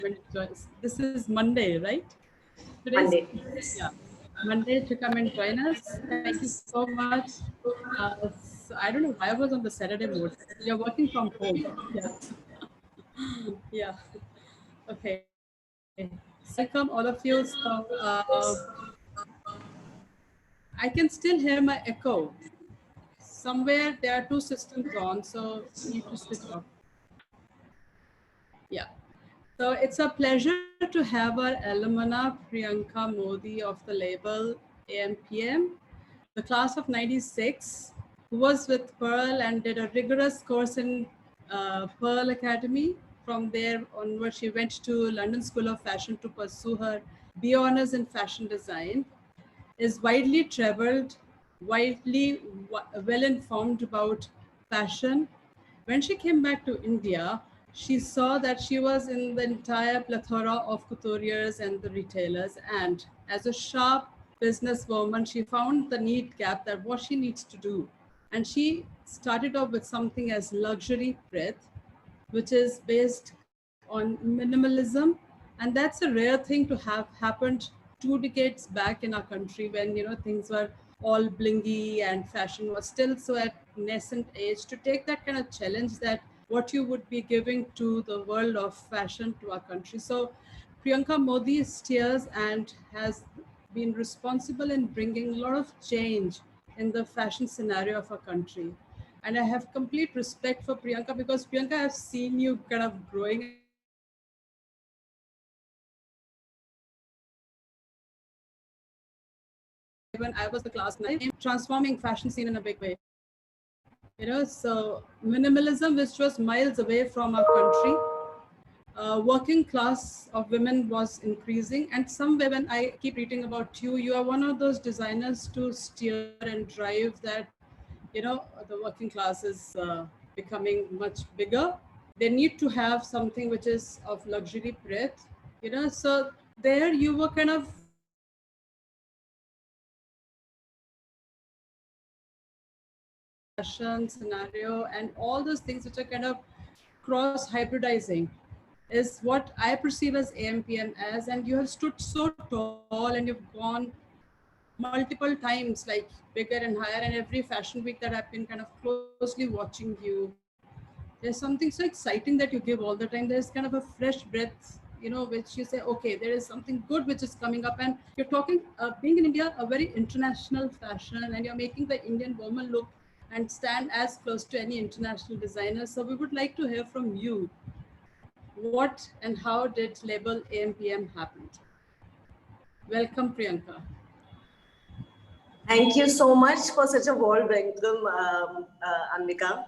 This is Monday, right? Today's Monday. yeah, Monday to come and join us. Thank you so much. So I don't know why I was on the Saturday mode. You're working from home. Yeah, yeah. Okay. So welcome all of you. So I can still hear my echo. Somewhere there are two systems on, so need to switch off. Yeah. So it's a pleasure to have our alumna Priyanka Modi of the label AMPM, the class of 96, who was with Pearl and did a rigorous course in Pearl Academy. From there onward, she went to London School of Fashion to pursue her B honors in fashion design, is widely traveled, widely well informed about fashion. When she came back to India, she saw that she was in the entire plethora of couturiers and the retailers. And as a sharp businesswoman, she found the need gap that what she needs to do. And she started off with something as luxury breadth, which is based on minimalism. And that's a rare thing to have happened 2 decades back in our country when things were all blingy and fashion was still so at nascent age. To take that kind of challenge, that what you would be giving to the world of fashion to our country. So Priyanka Modi steers and has been responsible in bringing a lot of change in the fashion scenario of our country. And I have complete respect for Priyanka, because Priyanka, I've seen you kind of growing, and I've seen you when I was the class 9, transforming fashion scene in a big way. So minimalism, which was miles away from our country, working class of women was increasing. And some women, I keep reading about you, you are one of those designers to steer and drive that, the working class is becoming much bigger. They need to have something which is of luxury breadth, so there you were kind of fashion scenario and all those things which are kind of cross hybridizing is what I perceive as AMPM as. And you have stood so tall and you've gone multiple times, like bigger and higher. And every fashion week that I've been kind of closely watching you, there's something so exciting that you give all the time. There's kind of a fresh breath, which you say, okay, there is something good which is coming up. And you're talking, being in India, a very international fashion, and you're making the Indian woman look and stand as close to any international designer. So we would like to hear from you, what and how did label AMPM happen? Welcome, Priyanka. Thank you so much for such a warm welcome, Ambika.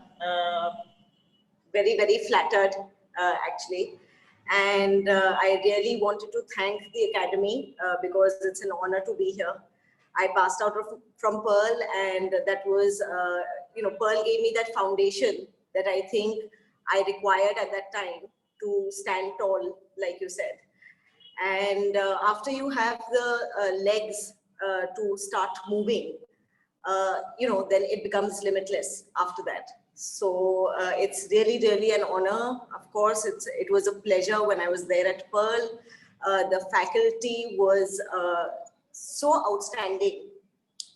Very, very flattered, actually. And I really wanted to thank the Academy because it's an honor to be here. I passed out from Pearl, and that was, Pearl gave me that foundation that I think I required at that time to stand tall, like you said. And after you have the legs to start moving, then it becomes limitless after that. So it's really, really an honor. Of course, it was a pleasure when I was there at Pearl. The faculty was so outstanding.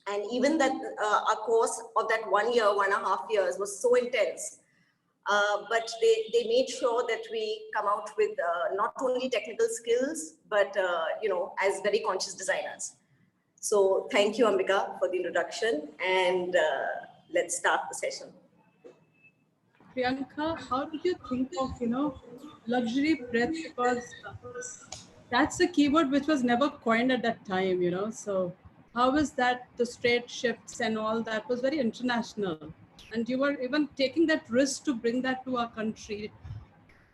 And even that our course of that 1 year, 1.5 years was so intense. But they made sure that we come out with not only technical skills, but as very conscious designers. So thank you, Ambika, for the introduction, and let's start the session. Priyanka, how did you think of, luxury breadth? Because that's a keyword which was never coined at that time, So how was that, the straight shifts and all that was very international. And you were even taking that risk to bring that to our country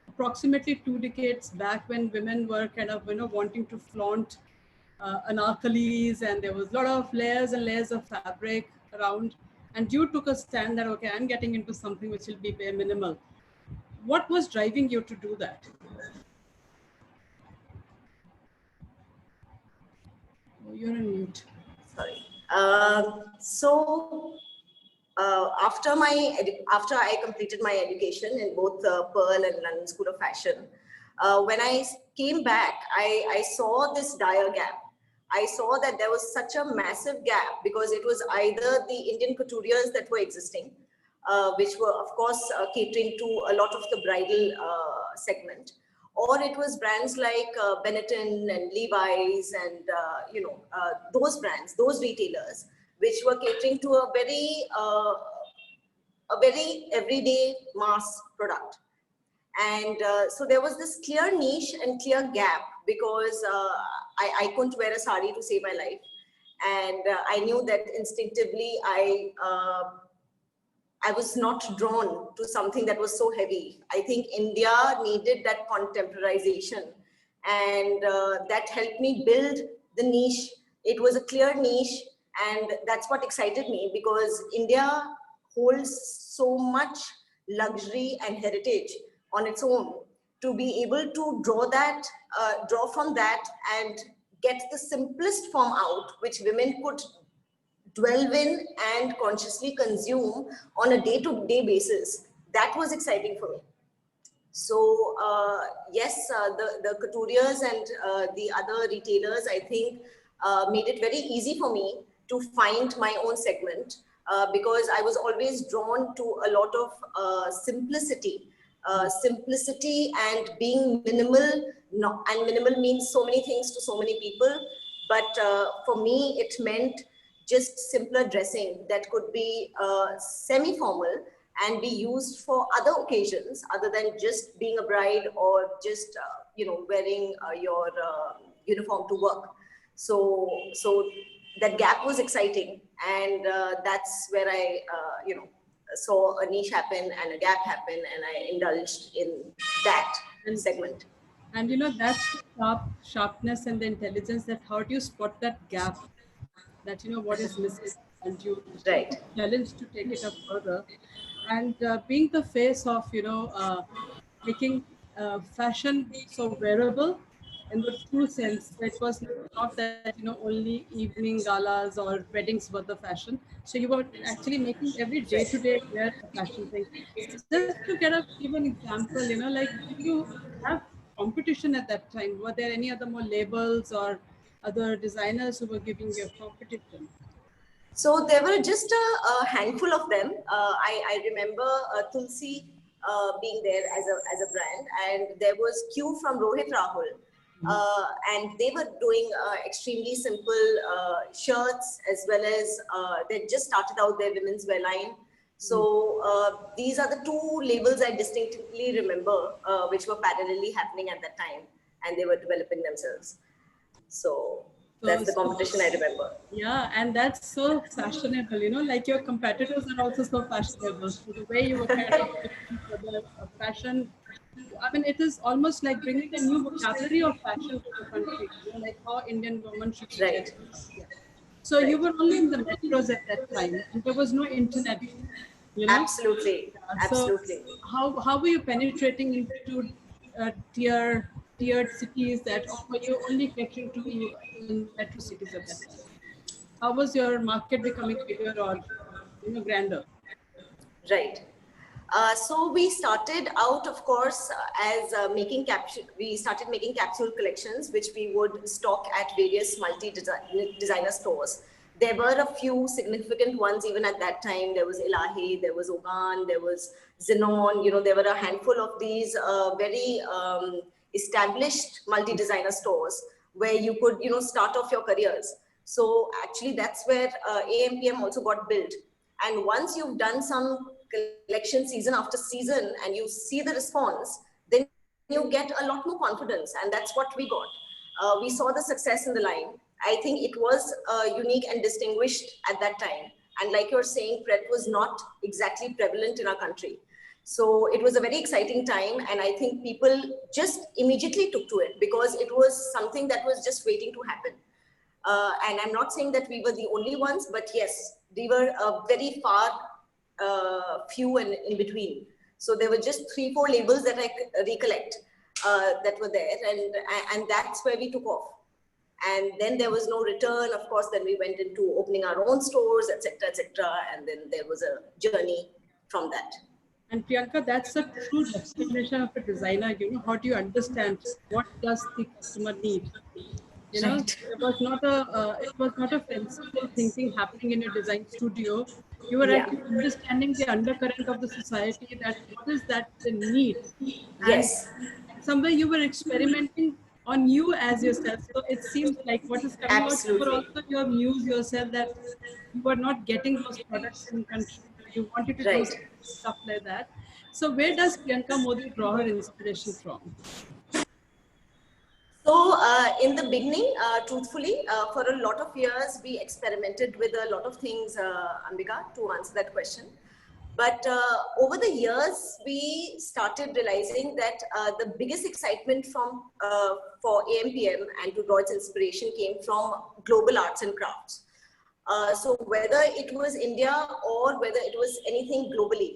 approximately 2 decades back, when women were kind of, wanting to flaunt anarkalis, and there was a lot of layers and layers of fabric around. And you took a stand that, okay, I'm getting into something which will be bare minimal. What was driving you to do that? Oh, you're on mute. Sorry. So after I completed my education in both Pearl and London School of Fashion, When I came back, I saw this dire gap. I saw that there was such a massive gap because it was either the Indian couturiers that were existing, which were of course catering to a lot of the bridal segment, or it was brands like Benetton and Levi's and those brands, those retailers, which were catering to a very everyday mass product. And so there was this clear niche and clear gap because I couldn't wear a sari to save my life. And I knew that instinctively I was not drawn to something that was so heavy. I think India needed that contemporization, and that helped me build the niche. It was a clear niche, and that's what excited me because India holds so much luxury and heritage on its own. To be able to draw from that and get the simplest form out, which women could dwell in and consciously consume on a day-to-day basis, that was exciting for me. So yes, the couturiers and the other retailers, I think, made it very easy for me to find my own segment because I was always drawn to a lot of simplicity. Simplicity and being minimal, and minimal means so many things to so many people. But for me, it meant just simpler dressing that could be semi-formal and be used for other occasions other than just being a bride or just wearing your uniform to work. So that gap was exciting, and that's where I saw a niche happen and a gap happen, and I indulged in that segment. And that's the sharpness and the intelligence, that how do you spot that gap, that what is missing, and you Right. challenge to take it up further. And being the face of making fashion so wearable in the true sense. It was not that only evening galas or weddings were the fashion. So you were actually making every day-to-day wear a fashion thing. Just to give an example, like, did you have competition at that time? Were there any other more labels or other designers who were giving you a competition? So there were just a handful of them. I remember Tulsi being there as a brand, and there was Q from Rohit Rahul, and they were doing extremely simple shirts, as well as they just started out their women's wear line. So these are the two labels I distinctly remember, which were parallelly happening at that time, and they were developing themselves. So that's the competition I remember. Yeah, and that's so fashionable, like your competitors are also so fashionable. So the way you were kind of pushing for the fashion, I mean, it is almost like bringing a new vocabulary of fashion to the country, like how Indian women should be Right. dressed. Yeah. So you Right. were only in the metros at that time, and there was no internet, Absolutely. So Absolutely. how were you penetrating into tiered cities, that, or were you only catering to in metro cities at that time? How was your market becoming bigger or grander? Right. So we started out, of course, as making capsule. We started making capsule collections, which we would stock at various multi-designer stores. There were a few significant ones even at that time. There was Ilahi, there was Oman, there was Xenon. There were a handful of these very established multi-designer stores where you could, start off your careers. So actually, that's where AMPM also got built. And once you've done some collection season after season and you see the response, then you get a lot more confidence. And that's what we got. We saw the success in the line. I think it was unique and distinguished at that time. And like you're saying, Pret was not exactly prevalent in our country. So it was a very exciting time. And I think people just immediately took to it because it was something that was just waiting to happen. And I'm not saying that we were the only ones, but yes, we were very far few and in between. So there were just 3-4 labels that I recollect that were there, and that's where we took off. And then there was no return. Of course, then we went into opening our own stores, etc., etc., and then there was a journey from that. And Priyanka, that's a true definition of a designer. You know, how do you understand what does the customer need? You know, Right. it was not a fanciful thinking happening in your design studio. You were Yeah. actually understanding the undercurrent of the society, that what is that they need, and Yes. somewhere you were experimenting on you as yourself. So it seems like what is coming out, you were Absolutely. also your muse yourself, that you were not getting those products in country. You wanted to do Right. stuff like that. So where does Priyanka Modi draw her inspiration from? So in the beginning, truthfully, for a lot of years, we experimented with a lot of things, Ambika, to answer that question. But over the years, we started realizing that the biggest excitement for AMPM and to draw its inspiration came from global arts and crafts. So whether it was India or whether it was anything globally,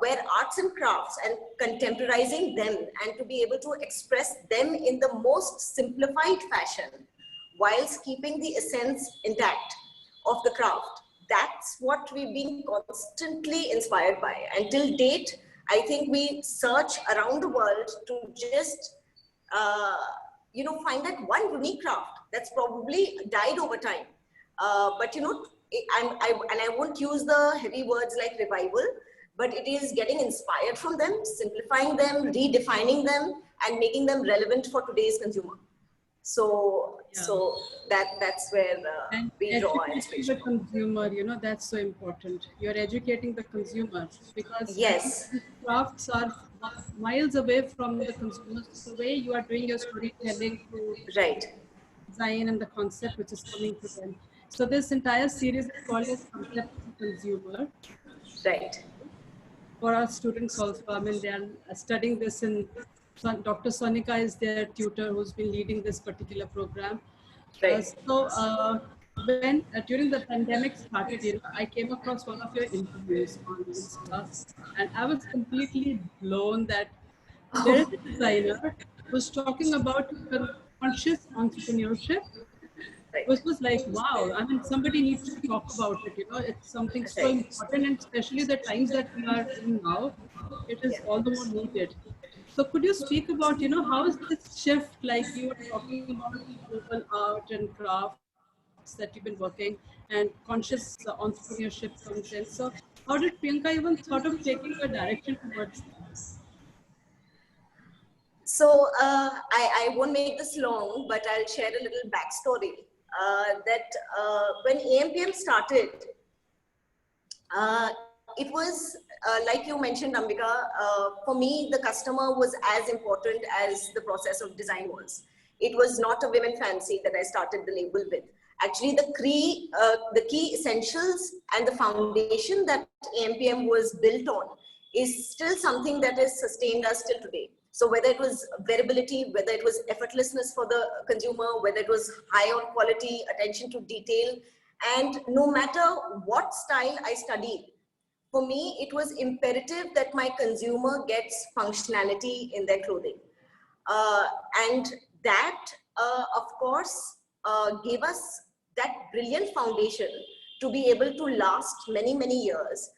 where arts and crafts and contemporizing them and to be able to express them in the most simplified fashion whilst keeping the essence intact of the craft. That's what we've been constantly inspired by. Until date, I think we search around the world to just uh, find that one unique craft that's probably died over time. But and I won't use the heavy words like revival, but it is getting inspired from them, simplifying them, redefining them, and making them relevant for today's consumer. So, Yeah. that's where And we draw our educating the inspiration. consumer, you know, that's so important. You're educating the consumer, because I think Yes, these crafts are miles away from the consumers. The way you are doing your storytelling through right, design and the concept which is coming to them. So this entire series is called as Concept to Consumer. right, For our students also, I mean, they are studying this in, Dr. Sonika is their tutor who's been leading this particular program. right. When during the pandemic started, you know, I came across one of your interviews on Insta, and I was completely blown that there is a designer who's talking about conscious entrepreneurship, Right, which was like, wow, I mean, somebody needs to talk about it. You know, it's something so right. important, and especially the times that we are in now, it is Yeah. all the more needed. So could you speak about, you know, how is this shift, like you were talking about global art and crafts that you've been working, and conscious entrepreneurship comes in. So how did Priyanka even thought of taking a direction towards that? So I won't make this long, but I'll share a little backstory. That when AMPM started, it was like you mentioned, Ambika. For me, the customer was as important as the process of design was. It was not a women fancy that I started the label with. Actually, the key essentials and the foundation that AMPM was built on is still something that has sustained us till today. So whether it was wearability, whether it was effortlessness for the consumer, whether it was high on quality, attention to detail, and no matter what style I studied, for me, it was imperative that my consumer gets functionality in their clothing. Uh, and that, of course, gave us that brilliant foundation to be able to last many, many years.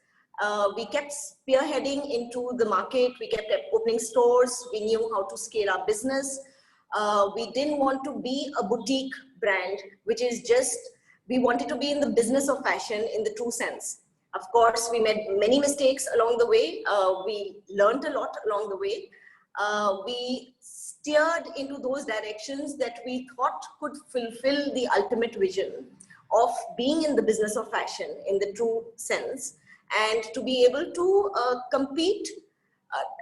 We kept spearheading into the market. We kept opening stores. We knew how to scale our business. We didn't want to be a boutique brand, which is just, we wanted to be in the business of fashion in the true sense. Of course, we made many mistakes along the way. We learned a lot along the way. We steered into those directions that we thought could fulfill the ultimate vision of being in the business of fashion in the true sense, and to be able to compete,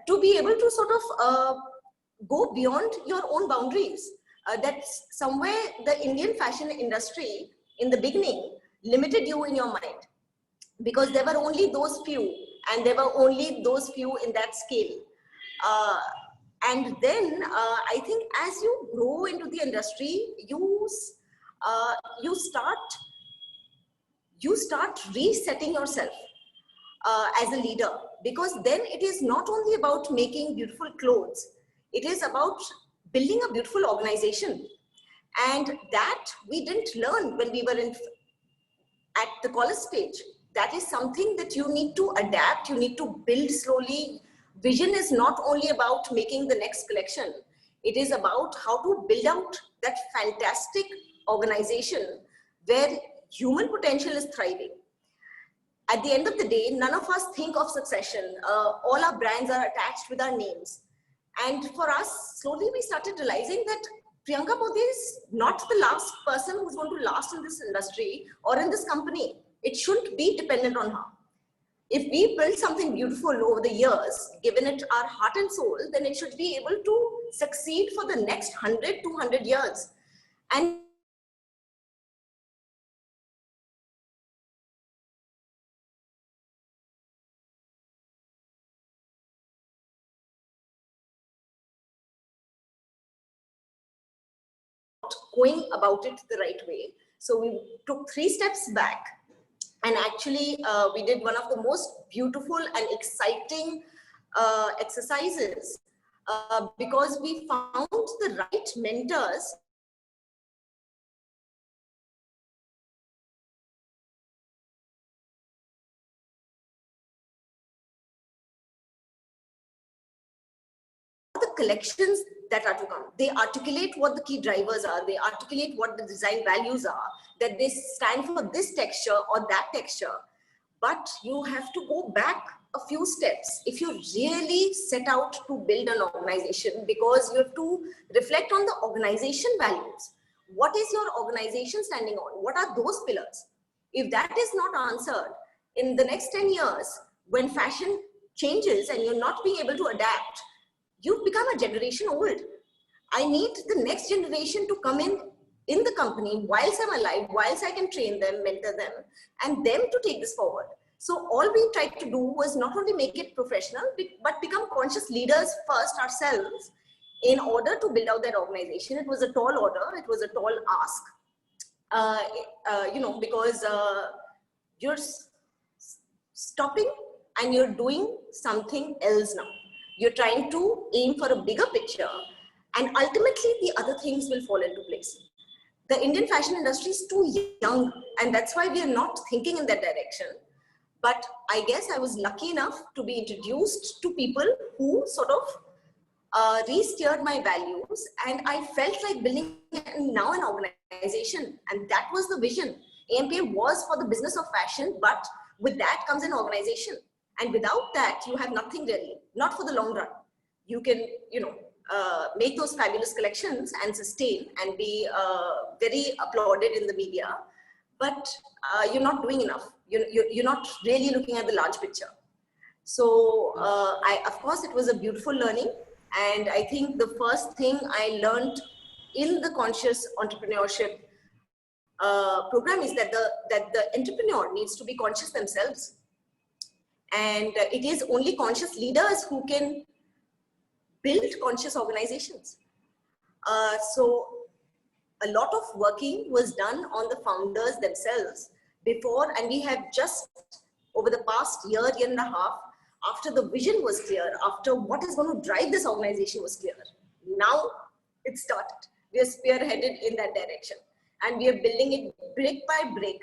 to be able to sort of go beyond your own boundaries. That's somewhere the Indian fashion industry in the beginning limited you in your mind, because there were only those few, and there were only those few in that scale. Uh, and then I think as you grow into the industry, uh, you start you start resetting yourself as a leader, because then it is not only about making beautiful clothes, it is about building a beautiful organization. And that we didn't learn when we were at the college stage. that is something that you need to adapt, you need to build slowly. Vision is not only about making the next collection, it is about how to build out that fantastic organization where human potential is thriving. At the end of the day, none of us think of succession. All our brands are attached with our names. And for us, slowly we started realizing that Priyanka Modi is not the last person who's going to last in this industry or in this company. It shouldn't be dependent on her. If we build something beautiful over the years, given it our heart and soul, then it should be able to succeed for the next 100, 200 years. And going about it the right way. So we took 3 steps back, and actually we did one of the most beautiful and exciting exercises because we found the right mentors the collections that are to come. They articulate what the key drivers are, they articulate what the design values are, that they stand for this texture or that texture. But you have to go back a few steps if you really set out to build an organization, because you have to reflect on the organization values. What is your organization standing on? What are those pillars? If that is not answered, in the next 10 years, when fashion changes and you're not being able to adapt, you've become a generation old. I need the next generation to come in the company whilst I'm alive, whilst I can train them, mentor them, and them to take this forward. So all we tried to do was not only make it professional, but become conscious leaders first ourselves in order to build out that organization. It was a tall order. It was a tall ask, because you're stopping and you're doing something else now. You're trying to aim for a bigger picture, and ultimately the other things will fall into place. The Indian fashion industry is too young, and that's why we are not thinking in that direction. But I guess I was lucky enough to be introduced to people who sort of re-steered my values, and I felt like building now an organization, and that was the vision. AMPM was for the business of fashion, but with that comes an organization. And without that, you have nothing really, not for the long run. You can, make those fabulous collections and sustain and be very applauded in the media, but you're not doing enough. You're not really looking at the large picture. So of course, it was a beautiful learning. And I think the first thing I learned in the conscious entrepreneurship program is that the entrepreneur needs to be conscious themselves. And it is only conscious leaders who can build conscious organizations. So a lot of working was done on the founders themselves before, and we have just over the past year and a half, after the vision was clear, after what is going to drive this organization was clear, now it started. We are spearheaded in that direction, and we are building it brick by brick.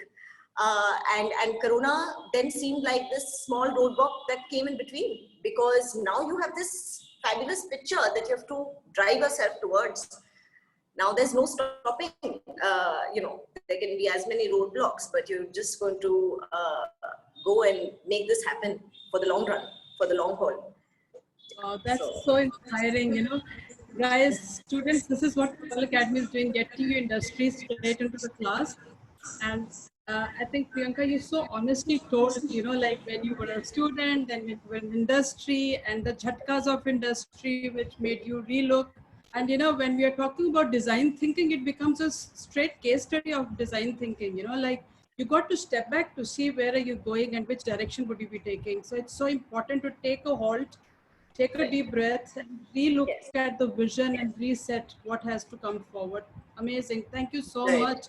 And Corona then seemed like this small roadblock that came in between, because now you have this fabulous picture that you have to drive yourself towards. Now there's no stopping. There can be as many roadblocks, but you're just going to go and make this happen for the long run, for the long haul. That's so inspiring, Guys, students, this is what Pearl Academy is doing, getting your industry straight into the class. And I think, Priyanka, you so honestly told, like when you were a student, then you were in industry, and the jhatkas of industry, which made you relook. And, when we are talking about design thinking, it becomes a straight case study of design thinking, like you got to step back to see where are you going and which direction would you be taking. So it's so important to take a halt, take a deep breath, and relook at the vision and reset what has to come forward. Amazing. Thank you so much.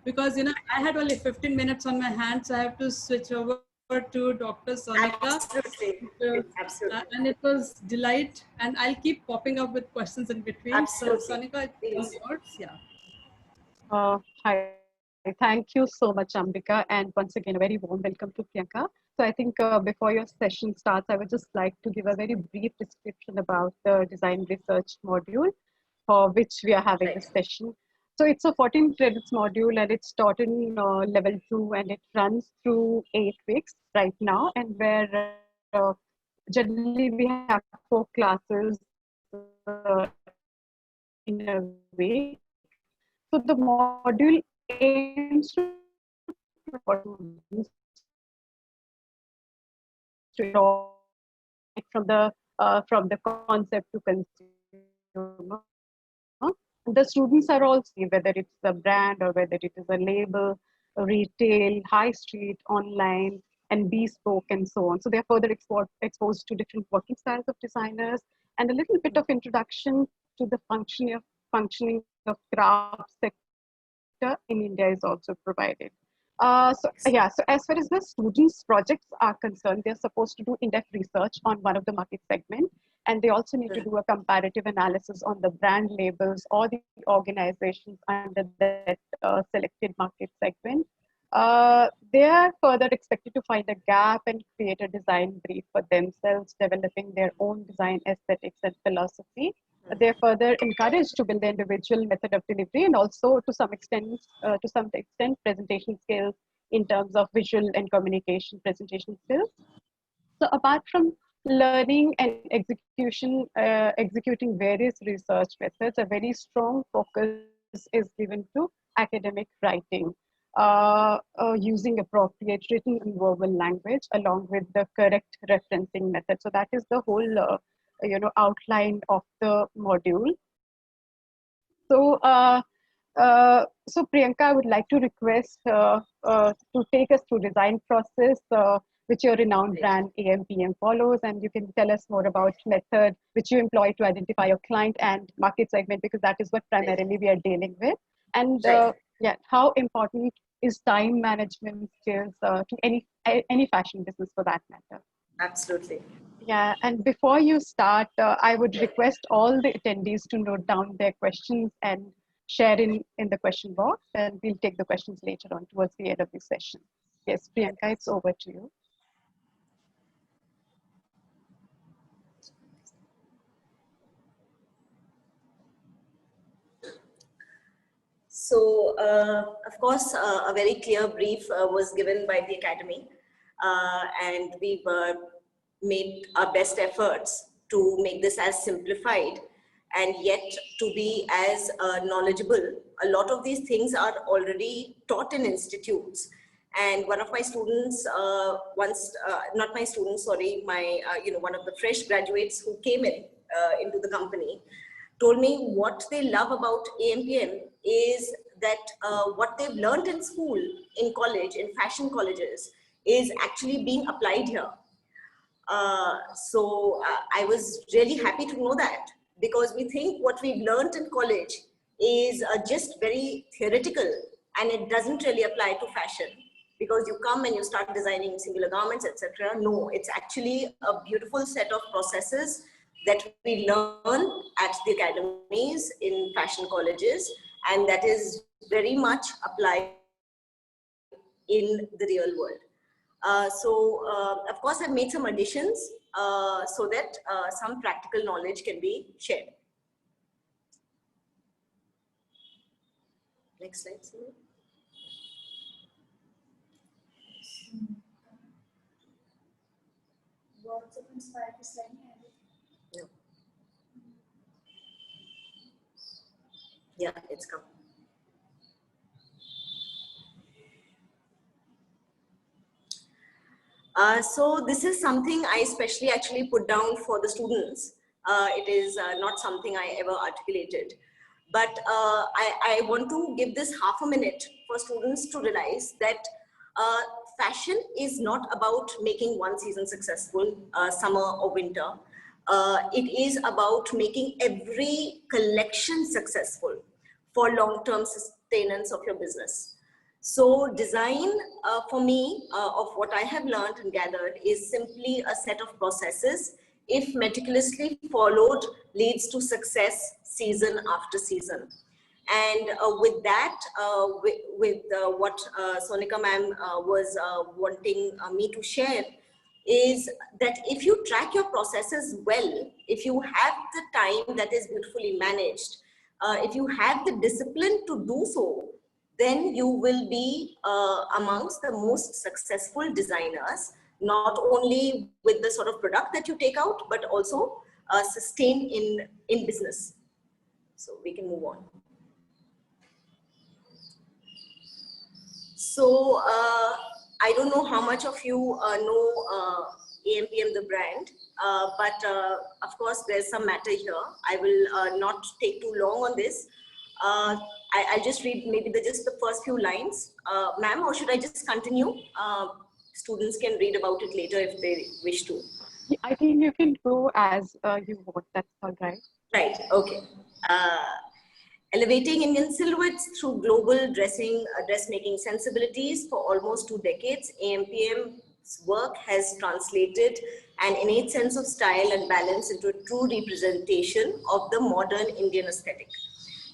Because, I had only 15 minutes on my hands. So I have to switch over to Dr. Sonika. Absolutely. Absolutely. And it was delight. And I'll keep popping up with questions in between. Absolutely. So Sonika, it's yours. Yeah. Hi, Thank you so much, Ambika. And once again, a very warm welcome to Priyanka. So I think before your session starts, I would just like to give a very brief description about the design research module for which we are having Right. this session. So it's a 14 credits module and it's taught in level 2 and it runs through 8 weeks right now, and where generally we have 4 classes in a week. So the module aims to provide from the concept to consumer. The students are all see whether it's a brand or whether it is a label, retail, high street, online, and bespoke, and so on. So they're further exposed to different working styles of designers, and a little bit of introduction to the functioning of craft sector in India is also provided. So as far as the students' projects are concerned, they're supposed to do in-depth research on one of the market segment, and they also need to do a comparative analysis on the brand labels or the organizations under that selected market segment. They are further expected to find a gap and create a design brief for themselves, developing their own design aesthetics and philosophy. They're further encouraged to build the individual method of delivery and also to some extent presentation skills in terms of visual and communication presentation skills. So apart from learning and executing various research methods, a very strong focus is given to academic writing, using appropriate written and verbal language along with the correct referencing method. So that is the whole outline of the module. So Priyanka, I would like to request to take us through design process, which your renowned brand AMPM follows, and you can tell us more about method which you employ to identify your client and market segment, because that is what primarily we are dealing with. And yeah, how important is time management skills to any fashion business for that matter? Absolutely. Yeah, and before you start, I would request all the attendees to note down their questions and share in the question box, and we'll take the questions later on towards the end of the session. Yes, Priyanka, it's over to you. So, of course, a very clear brief was given by the Academy, and we made our best efforts to make this as simplified and yet to be as knowledgeable. A lot of these things are already taught in institutes. And one of my students, not my students, sorry, one of the fresh graduates who came into the company, told me what they love about AMPM is that what they've learned in school, in college, in fashion colleges, is actually being applied here. I was really happy to know that, because we think what we've learned in college is just very theoretical and it doesn't really apply to fashion, because you come and you start designing singular garments, etc. No, it's actually a beautiful set of processes that we learn at the academies in fashion colleges, and that is very much applied in the real world. Of course, I've made some additions so that some practical knowledge can be shared. Next slide, please. Words of inspired design. No. Yeah, it's come. So this is something I especially actually put down for the students. It is not something I ever articulated. But I want to give this half a minute for students to realize that fashion is not about making one season successful, summer or winter. It is about making every collection successful for long-term sustenance of your business. So design for me of what I have learned and gathered is simply a set of processes, if meticulously followed, leads to success season after season. And with that, with what Sonika ma'am was wanting me to share, is that if you track your processes well, if you have the time that is beautifully managed, if you have the discipline to do so, then you will be amongst the most successful designers, not only with the sort of product that you take out, but also sustain in business. So we can move on. So I don't know how much of you know AMPM, the brand, but of course there's some matter here. I will not take too long on this. I'll just read maybe just the first few lines. Ma'am, or should I just continue? Students can read about it later if they wish to. I think you can go as you want. That's all right. Right, okay. Elevating Indian silhouettes through global dressmaking sensibilities for almost 2 decades, AMPM's work has translated an innate sense of style and balance into a true representation of the modern Indian aesthetic.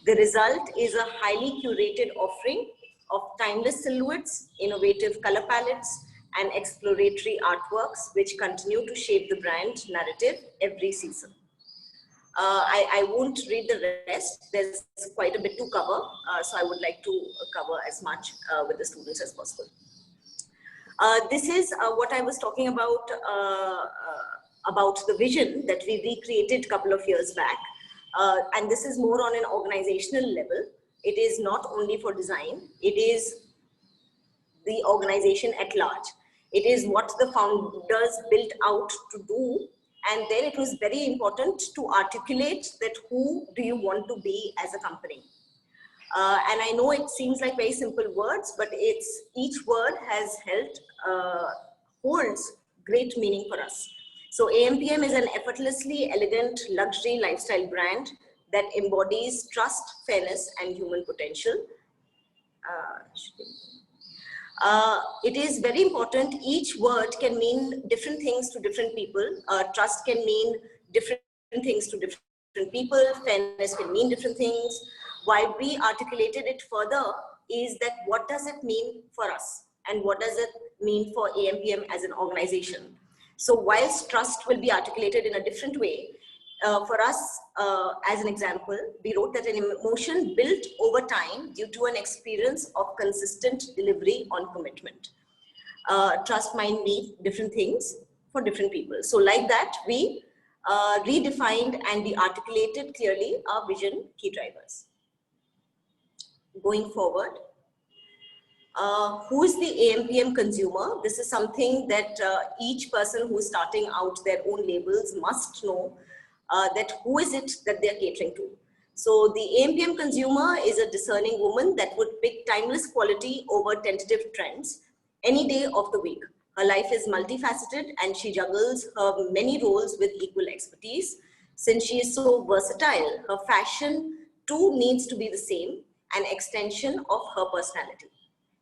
The result is a highly curated offering of timeless silhouettes, innovative color palettes, and exploratory artworks which continue to shape the brand narrative every season. I won't read the rest. There's quite a bit to cover, so I would like to cover as much with the students as possible. This is what I was talking about the vision that we recreated a couple of years back. And this is more on an organizational level. It is not only for design, it is the organization at large. It is what the founders built out to do. And then it was very important to articulate that who do you want to be as a company. And I know it seems like very simple words, but each word has holds great meaning for us. So AMPM is an effortlessly elegant luxury lifestyle brand that embodies trust, fairness, and human potential. It is very important. Each word can mean different things to different people. Trust can mean different things to different people. Fairness can mean different things. Why we articulated it further is that what does it mean for us? And what does it mean for AMPM as an organization? So whilst trust will be articulated in a different way, for us, as an example, we wrote that an emotion built over time due to an experience of consistent delivery on commitment. Trust might mean different things for different people. So like that, we redefined and we articulated clearly our vision key drivers. Going forward, who is the AMPM consumer? This is something that each person who is starting out their own labels must know. That who is it that they're catering to. So the AMPM consumer is a discerning woman that would pick timeless quality over tentative trends any day of the week. Her life is multifaceted and she juggles her many roles with equal expertise. Since she is so versatile, her fashion too needs to be the same, an extension of her personality.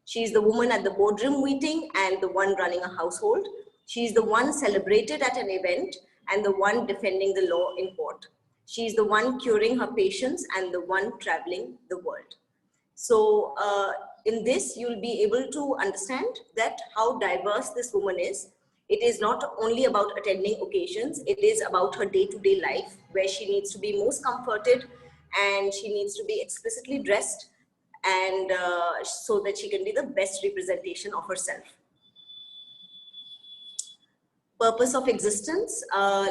She's the woman at the boardroom meeting and the one running a household. She's the one celebrated at an event and the one defending the law in court. She's the one curing her patients and the one traveling the world. So in this, you'll be able to understand that how diverse this woman is. It is not only about attending occasions, it is about her day-to-day life where she needs to be most comforted and she needs to be explicitly dressed and so that she can be the best representation of herself. Purpose of existence,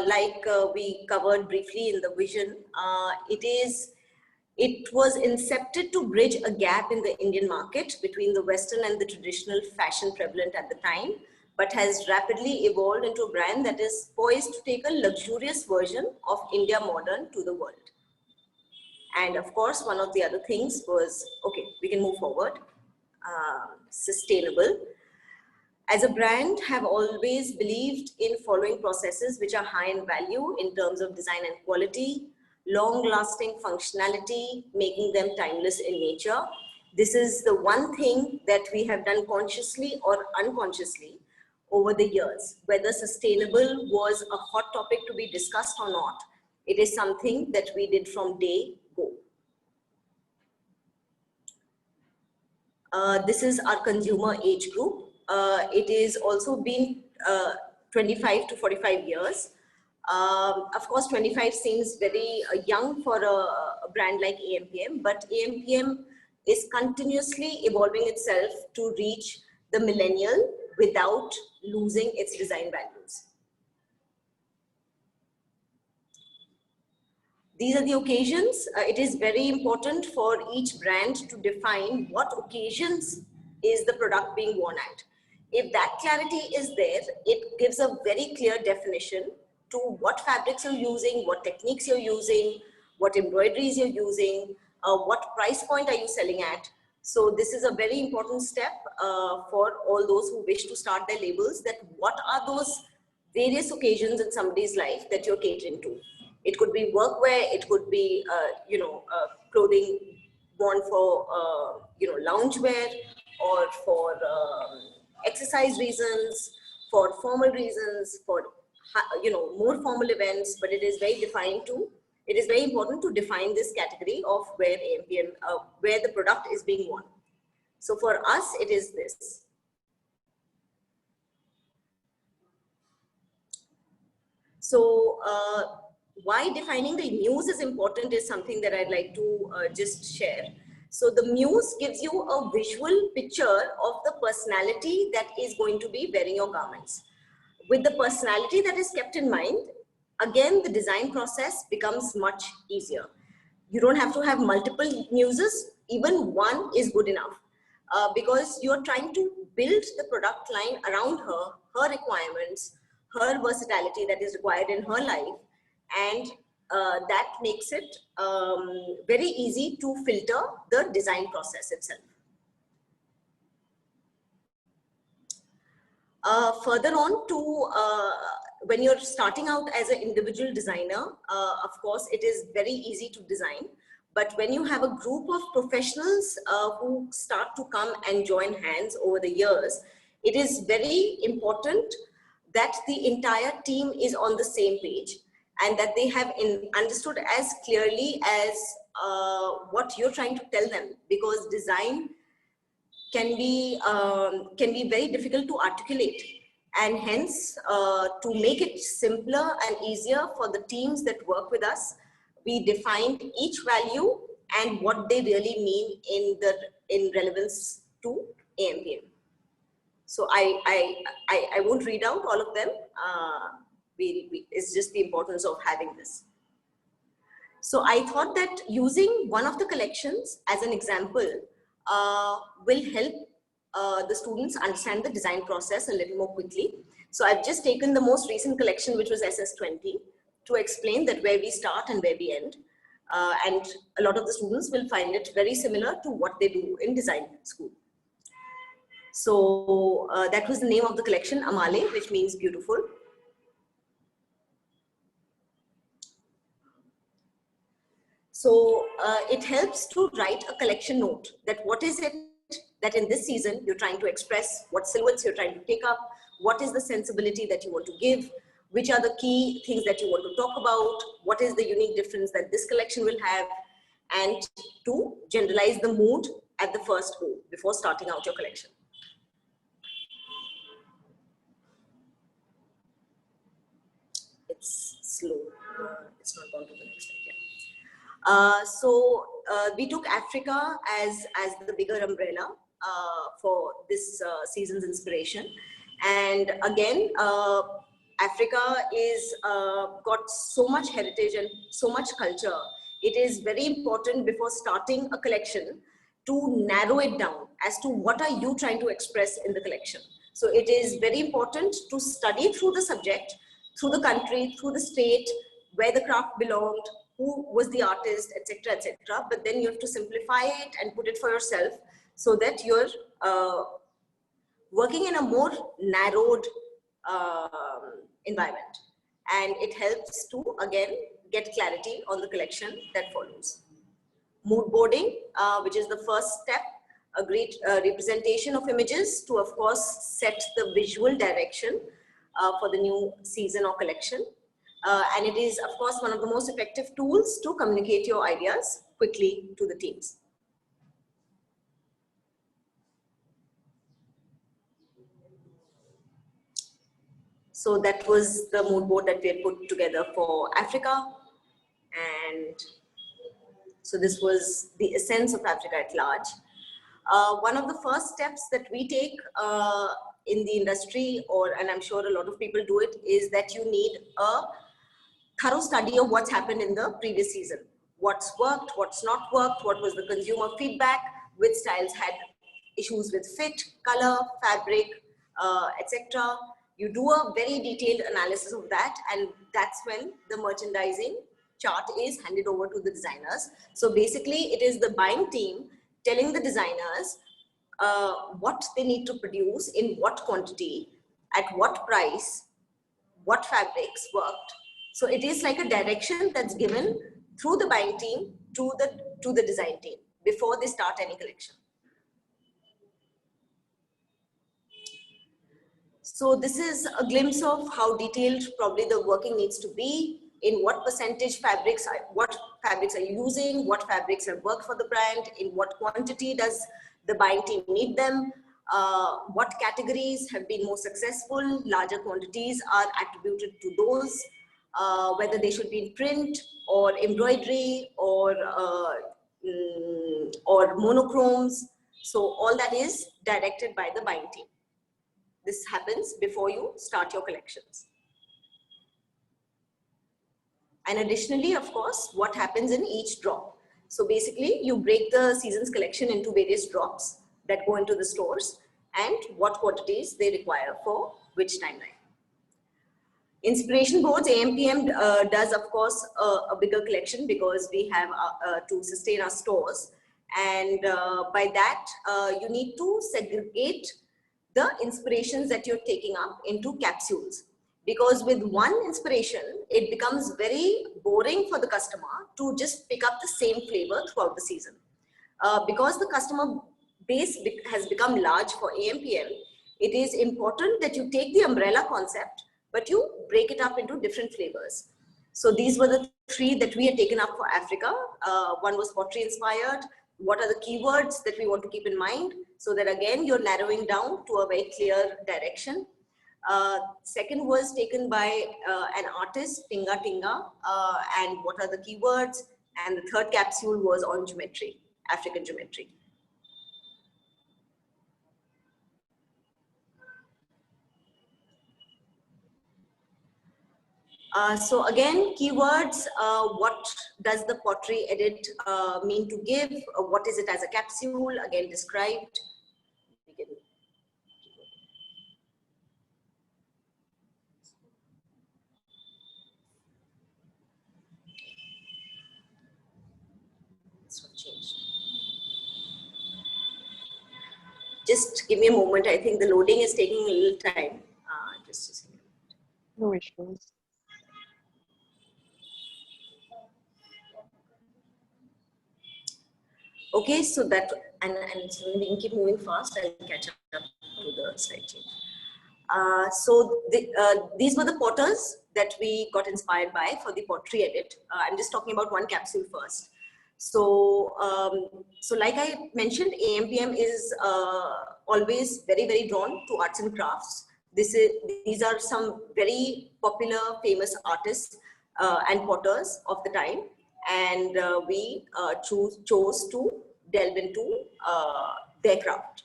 like we covered briefly in the vision, it was incepted to bridge a gap in the Indian market between the Western and the traditional fashion prevalent at the time, but has rapidly evolved into a brand that is poised to take a luxurious version of India modern to the world. And of course, one of the other things was, okay, we can move forward, sustainable. As a brand, have always believed in following processes which are high in value in terms of design and quality, long-lasting functionality, making them timeless in nature. This is the one thing that we have done consciously or unconsciously over the years. Whether sustainable was a hot topic to be discussed or not, it is something that we did from day go. This is our consumer age group. It is also been 25 to 45 years. Of course, 25 seems very young for a brand like AMPM, but AMPM is continuously evolving itself to reach the millennial without losing its design values. These are the occasions. It is very important for each brand to define what occasions is the product being worn at. If that clarity is there, it gives a very clear definition to what fabrics you're using, what techniques you're using, what embroideries you're using, what price point are you selling at. So this is a very important step for all those who wish to start their labels, that what are those various occasions in somebody's life that you're catering to. It could be workwear, it could be, clothing worn for, loungewear, or for exercise reasons, for formal reasons, for, more formal events, but it is very it is very important to define this category of where AMPM, where the product is being worn. So for us, it is this. So, why defining the muse is important is something that I'd like to just share. So the muse gives you a visual picture of the personality that is going to be wearing your garments. With the personality that is kept in mind, again, the design process becomes much easier. You don't have to have multiple muses, even one is good enough. Because you're trying to build the product line around her requirements, her versatility that is required in her life, and that makes it very easy to filter the design process itself. Further on to when you're starting out as an individual designer, of course, it is very easy to design. But when you have a group of professionals who start to come and join hands over the years, it is very important that the entire team is on the same page and that they have understood as clearly as what you're trying to tell them, because design can be very difficult to articulate, and hence to make it simpler and easier for the teams that work with us, we defined each value and what they really mean in relevance to AMPM. So I won't read out all of them. It's just the importance of having this. So I thought that using one of the collections as an example will help the students understand the design process a little more quickly. So I've just taken the most recent collection, which was SS20, to explain that where we start and where we end. And a lot of the students will find it very similar to what they do in design school. So that was the name of the collection, Amale, which means beautiful. So it helps to write a collection note, that what is it that in this season you're trying to express, what silhouettes you're trying to take up, what is the sensibility that you want to give, which are the key things that you want to talk about, what is the unique difference that this collection will have, and to generalize the mood at the first go before starting out your collection. It's slow, it's not going to the next slide. So we took Africa as the bigger umbrella for this season's inspiration. And again, Africa is got so much heritage and so much culture. It is very important before starting a collection to narrow it down as to what are you trying to express in the collection. So it is very important to study through the subject, through the country, through the state, where the craft belonged, who was the artist, etc., etc. But then you have to simplify it and put it for yourself so that you're working in a more narrowed environment. And it helps to, again, get clarity on the collection that follows. Mood boarding, which is the first step, a great representation of images to, of course, set the visual direction for the new season or collection. And it is, of course, one of the most effective tools to communicate your ideas quickly to the teams. So that was the mood board that we had put together for Africa. And so this was the essence of Africa at large. One of the first steps that we take in the industry, and I'm sure a lot of people do it, is that you need a thorough study of what's happened in the previous season. What's worked, what's not worked, what was the consumer feedback, which styles had issues with fit, color, fabric, etc. You do a very detailed analysis of that, and that's when the merchandising chart is handed over to the designers. So basically, it is the buying team telling the designers what they need to produce, in what quantity, at what price, what fabrics worked. So it is like a direction that's given through the buying team to the design team before they start any collection. So this is a glimpse of how detailed probably the working needs to be, in what percentage fabrics, what fabrics are you using, what fabrics have worked for the brand, in what quantity does the buying team need them, what categories have been more successful, larger quantities are attributed to those, whether they should be in print or embroidery or monochromes. So all that is directed by the buying team. This happens before you start your collections. And additionally, of course, what happens in each drop. So basically, you break the season's collection into various drops that go into the stores and what quantities they require for which timeline. Inspiration boards, AMPM does, of course, a bigger collection because we have to sustain our stores. And by that, you need to segregate the inspirations that you're taking up into capsules. Because with one inspiration, it becomes very boring for the customer to just pick up the same flavor throughout the season. Because the customer base has become large for AMPM, it is important that you take the umbrella concept, but you break it up into different flavors. So these were the three that we had taken up for Africa. One was pottery inspired. What are the keywords that we want to keep in mind? So that again, you're narrowing down to a very clear direction. Second was taken by an artist, Tinga Tinga, and what are the keywords? And the third capsule was on geometry, African geometry. So again, keywords, what does the pottery edit mean to give? What is it as a capsule? Again, described. Just give me a moment. I think the loading is taking a little time. Just a second. No issues. Okay, so that, and so we can keep moving fast. I'll catch up to the slide change. So these were the potters that we got inspired by for the pottery edit. I'm just talking about one capsule first. So, so like I mentioned, AMPM is always very, very drawn to arts and crafts. These are some very popular, famous artists and potters of the time. And we chose to delve into their craft.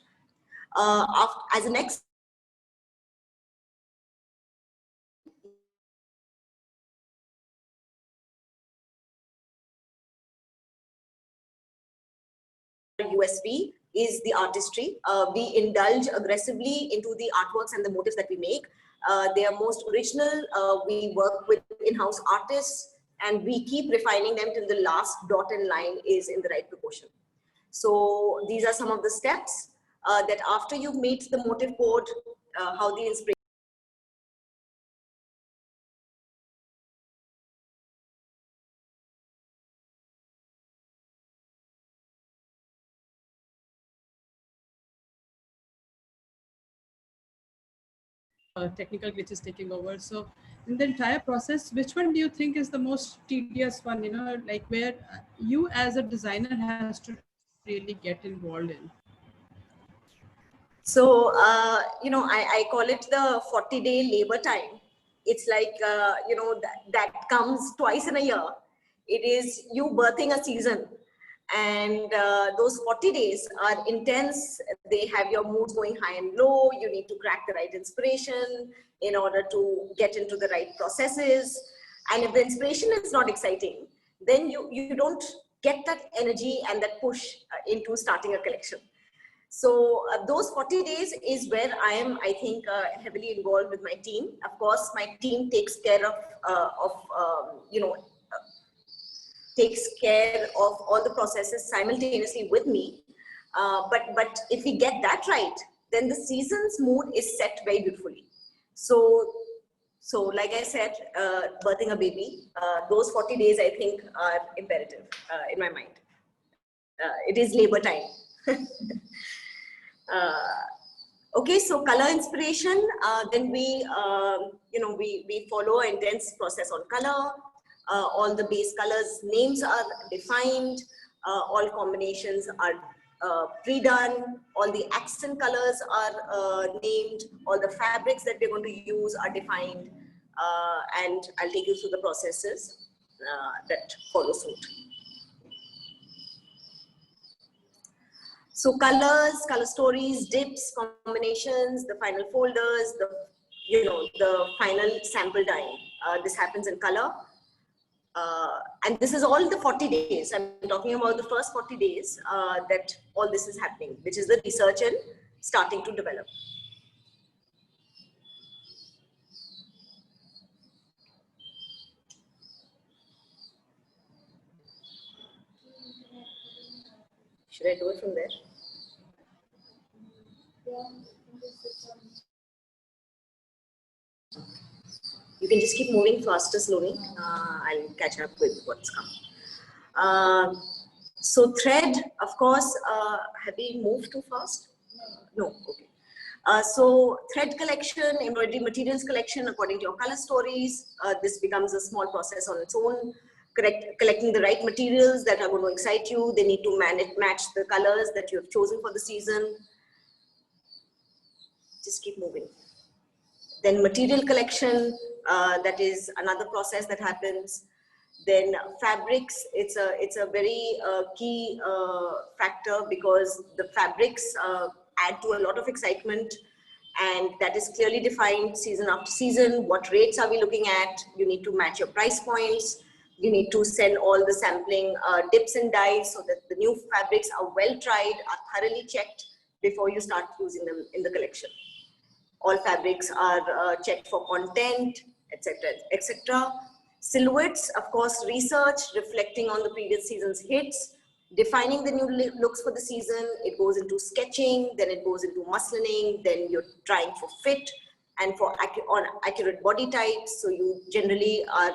As a next USP is the artistry. We indulge aggressively into the artworks and the motifs that we make. They are most original. We work with in-house artists and we keep refining them till the last dot and line is in the right proportion. So these are some of the steps that after you meet the motif board, how the inspiration technical glitches taking over. So in the entire process, which one do you think is the most tedious one, you know, like where you as a designer has to really get involved in? So, you know, I call it the 40-day labor time it's like, that comes twice in a year. It is you birthing a season. And those 40 days are intense. They have your moods going high and low. You need to crack the right inspiration in order to get into the right processes. And if the inspiration is not exciting, then you don't get that energy and that push into starting a collection. So those 40 days is where I am, I think, heavily involved with my team. Of course, my team takes care takes care of all the processes simultaneously with me. But if we get that right, then the season's mood is set very beautifully. So like I said, birthing a baby, those 40 days I think are imperative in my mind. It is labor time. Okay, so color inspiration, then we follow an intense process on color. All the base colors names are defined, all combinations are pre-done, all the accent colors are named, all the fabrics that we're going to use are defined, and I'll take you through the processes that follow suit. So colors, color stories, dips, combinations, the final folders, the final sample dyeing. This happens in color. And this is all the 40 days. I'm talking about the first 40 days that all this is happening, which is the research and starting to develop. Should I do it from there? You can just keep moving faster, slowly. I'll catch up with what's coming. So thread, of course, have we moved too fast? No, okay. So thread collection, embroidery materials collection according to your color stories. This becomes a small process on its own. Collecting the right materials that are going to excite you. They need to match the colors that you have chosen for the season. Just keep moving. Then material collection, that is another process that happens. Then fabrics, it's a very key factor, because the fabrics add to a lot of excitement, and that is clearly defined season after season. What rates are we looking at? You need to match your price points. You need to send all the sampling dips and dyes so that the new fabrics are well tried, are thoroughly checked before you start using them in the collection. All fabrics are checked for content, etc., etc. Silhouettes, of course, research, reflecting on the previous season's hits, defining the new looks for the season. It goes into sketching, then it goes into muslining, then you're trying for fit and for accurate body types. So you generally are,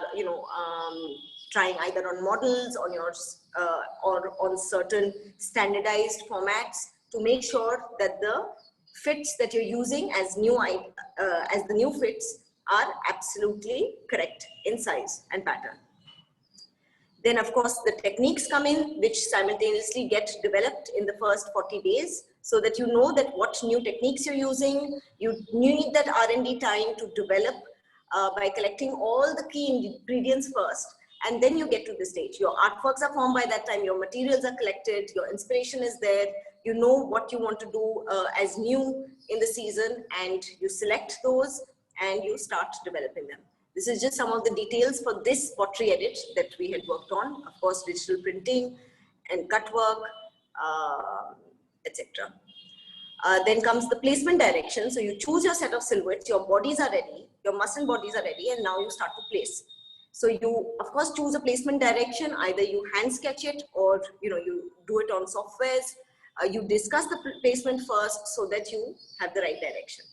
trying either on models, on yours, or on certain standardized formats to make sure that the fits that you're using as the new fits are absolutely correct in size and pattern. Then, of course, the techniques come in, which simultaneously get developed in the first 40 days, so that you know that what new techniques you're using. You need that R&D time to develop by collecting all the key ingredients first, and then you get to the stage. Your artworks are formed by that time, your materials are collected, your inspiration is there, you know what you want to do as new in the season, and you select those and you start developing them. This is just some of the details for this pottery edit that we had worked on. Of course, digital printing and cut work, etc. Then comes the placement direction. So you choose your set of silhouettes, your bodies are ready, your muscle bodies are ready, and now you start to place. So you, of course, choose a placement direction. Either you hand sketch it, or you do it on softwares. You discuss the placement first so that you have the right direction.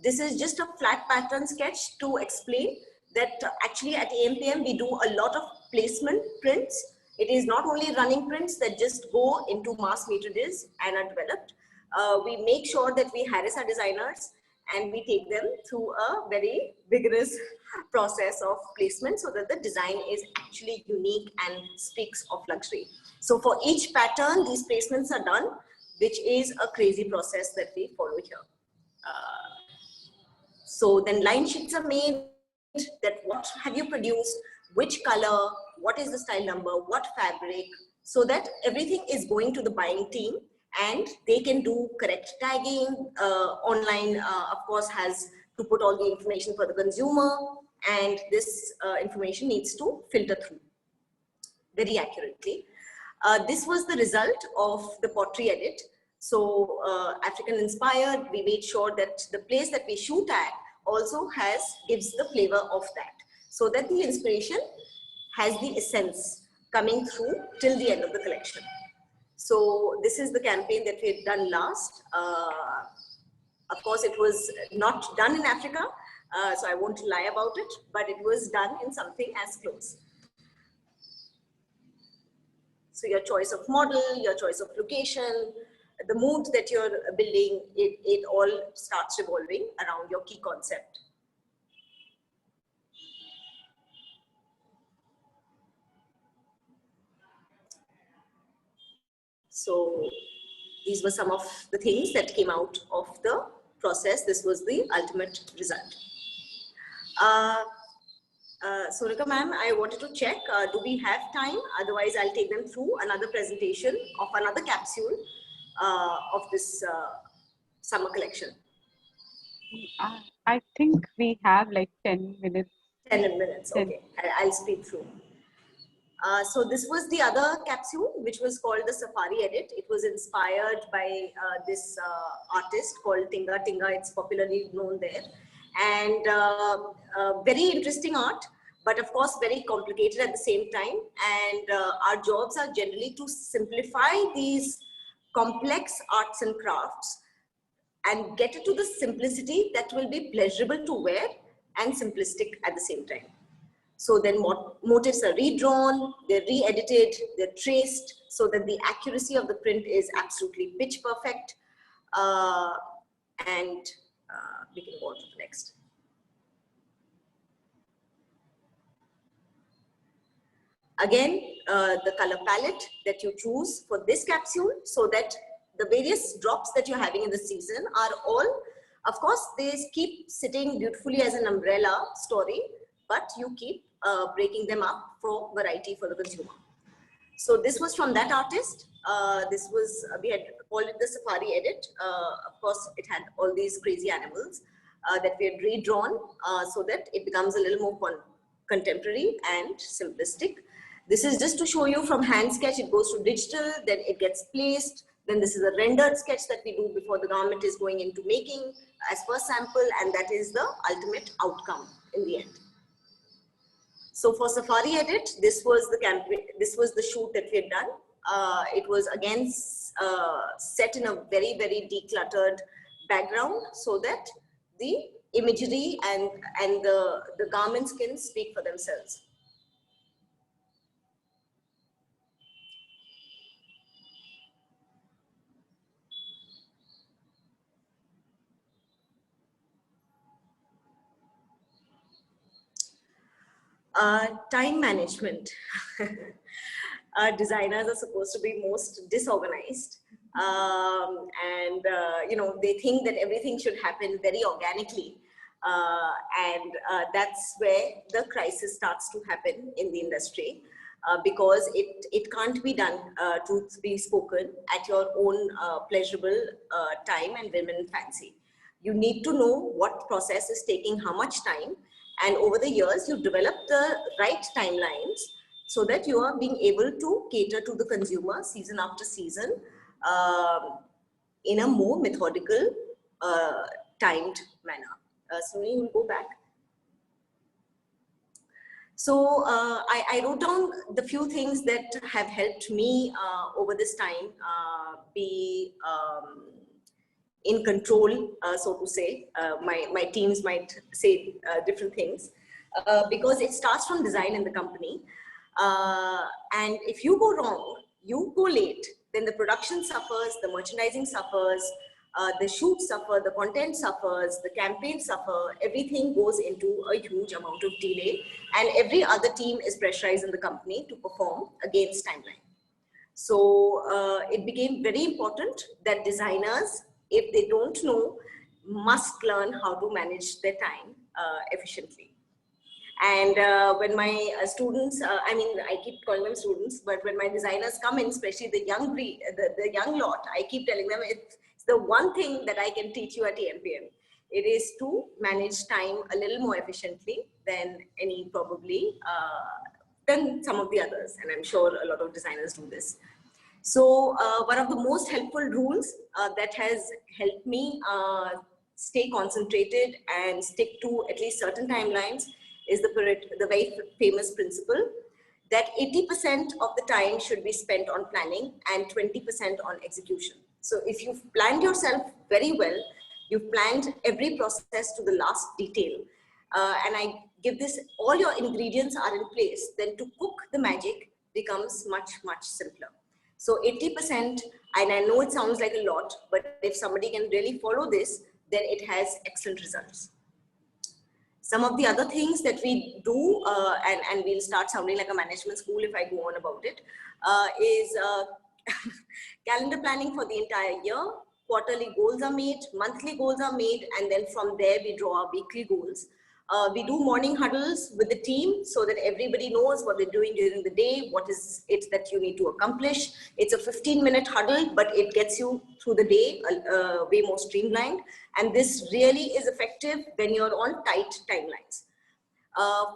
This is just a flat pattern sketch to explain that actually at AMPM we do a lot of placement prints. It is not only running prints that just go into mass matrices and are developed. We make sure that we harass our designers and we take them through a very vigorous process of placement so that the design is actually unique and speaks of luxury. So for each pattern, these placements are done, which is a crazy process that we follow here. So then line sheets are made, that what have you produced, which color, what is the style number, what fabric, so that everything is going to the buying team and they can do correct tagging. Online, of course, has to put all the information for the consumer, and this information needs to filter through very accurately. This was the result of the pottery edit. So African inspired, we made sure that the place that we shoot at also gives the flavor of that, so that the inspiration has the essence coming through till the end of the collection. So this is the campaign that we had done last. Of course, it was not done in Africa, so I won't lie about it, but it was done in something as close. So your choice of model, your choice of location, the mood that you're building, it all starts revolving around your key concept. So these were some of the things that came out of the process. This was the ultimate result. Sonika ma'am, I wanted to check, do we have time? Otherwise, I'll take them through another presentation of another capsule of this summer collection. I think we have like 10 minutes. 10 minutes, okay. I'll speed through. So this was the other capsule, which was called the Safari Edit. It was inspired by this artist called Tinga Tinga. It's popularly known there. And very interesting art, but of course very complicated at the same time. And our jobs are generally to simplify these complex arts and crafts and get it to the simplicity that will be pleasurable to wear and simplistic at the same time. So then motifs are redrawn, they're re-edited, they're traced so that the accuracy of the print is absolutely pitch perfect. And we can go on to the next. Again, the color palette that you choose for this capsule, so that the various drops that you're having in the season are all, of course, they keep sitting beautifully as an umbrella story, but you keep breaking them up for variety for the consumer. So this was from that artist. This was, we had called it the Safari Edit. Of course, it had all these crazy animals that we had redrawn so that it becomes a little more contemporary and simplistic. This is just to show you from hand sketch, it goes to digital, then it gets placed. Then this is a rendered sketch that we do before the garment is going into making as per sample, and that is the ultimate outcome in the end. So for Safari Edit, this was the campaign, this was the shoot that we had done. It was again set in a very, very decluttered background so that the imagery and the garments can speak for themselves. Time management. Designers are supposed to be most disorganized, and you know, they think that everything should happen very organically, and that's where the crisis starts to happen in the industry, because it can't be done, truth be spoken, at your own pleasurable time and whim and fancy. You need to know what process is taking how much time, and over the years you develop the right timelines so that you are being able to cater to the consumer season after season in a more methodical, timed manner. So we will go back. So I wrote down the few things that have helped me over this time be in control, so to say. My teams might say different things because it starts from design in the company. And if you go wrong, you go late, then the production suffers, the merchandising suffers, the shoot suffer, the content suffers, the campaign suffer, everything goes into a huge amount of delay, and every other team is pressurized in the company to perform against timeline. So it became very important that designers, if they don't know, must learn how to manage their time efficiently. And when my students, I mean, I keep calling them students, but when my designers come in, especially the young breed, the young lot, I keep telling them it's the one thing that I can teach you at AMPM. It is to manage time a little more efficiently than any probably than some of the others, and I'm sure a lot of designers do this. So one of the most helpful rules that has helped me stay concentrated and stick to at least certain timelines is the very famous principle that 80% of the time should be spent on planning and 20% on execution. So if you've planned yourself very well, you've planned every process to the last detail, and I give this, all your ingredients are in place, then to cook the magic becomes much, much simpler. So 80%, and I know it sounds like a lot, but if somebody can really follow this, then it has excellent results. Some of the other things that we do, and we'll start sounding like a management school if I go on about it, is calendar planning for the entire year. Quarterly goals are made, monthly goals are made, and then from there we draw our weekly goals. We do morning huddles with the team so that everybody knows what they're doing during the day, what is it that you need to accomplish. It's a 15-minute huddle, but it gets you through the day way more streamlined. And this really is effective when you're on tight timelines.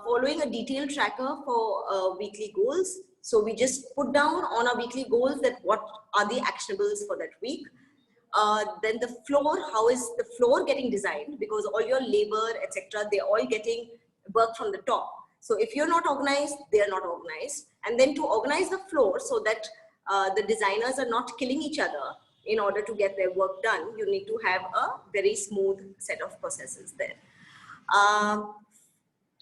Following a detailed tracker for weekly goals. So we just put down on our weekly goals that what are the actionables for that week. Then the floor, how is the floor getting designed? Because all your labor, etc., they're all getting work from the top. So if you're not organized, they're not organized. And then to organize the floor so that the designers are not killing each other in order to get their work done, you need to have a very smooth set of processes there.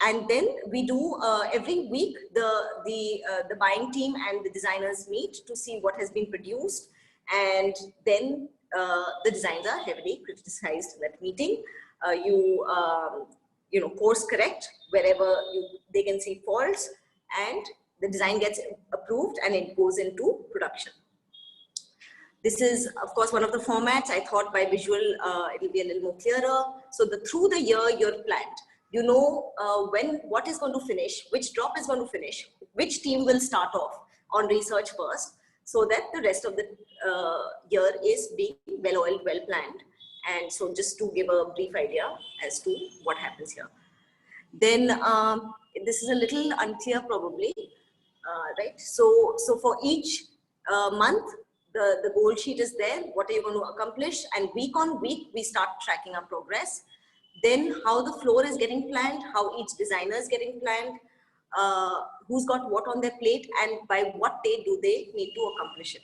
And then we do every week, the buying team and the designers meet to see what has been produced. And then the designs are heavily criticized in that meeting. You know, course correct wherever they can see faults, and the design gets approved and it goes into production. This is, of course, one of the formats. I thought by visual, it'll be a little more clearer. So through the year, you're planned. You know what is going to finish, which drop is going to finish, which team will start off on research first, so that the rest of the year is being well-oiled, well-planned. And so just to give a brief idea as to what happens here. Then this is a little unclear probably, right? So for each month, the goal sheet is there. What are you going to accomplish? And week on week, we start tracking our progress. Then how the floor is getting planned, how each designer is getting planned, who's got what on their plate, and by what day do they need to accomplish it.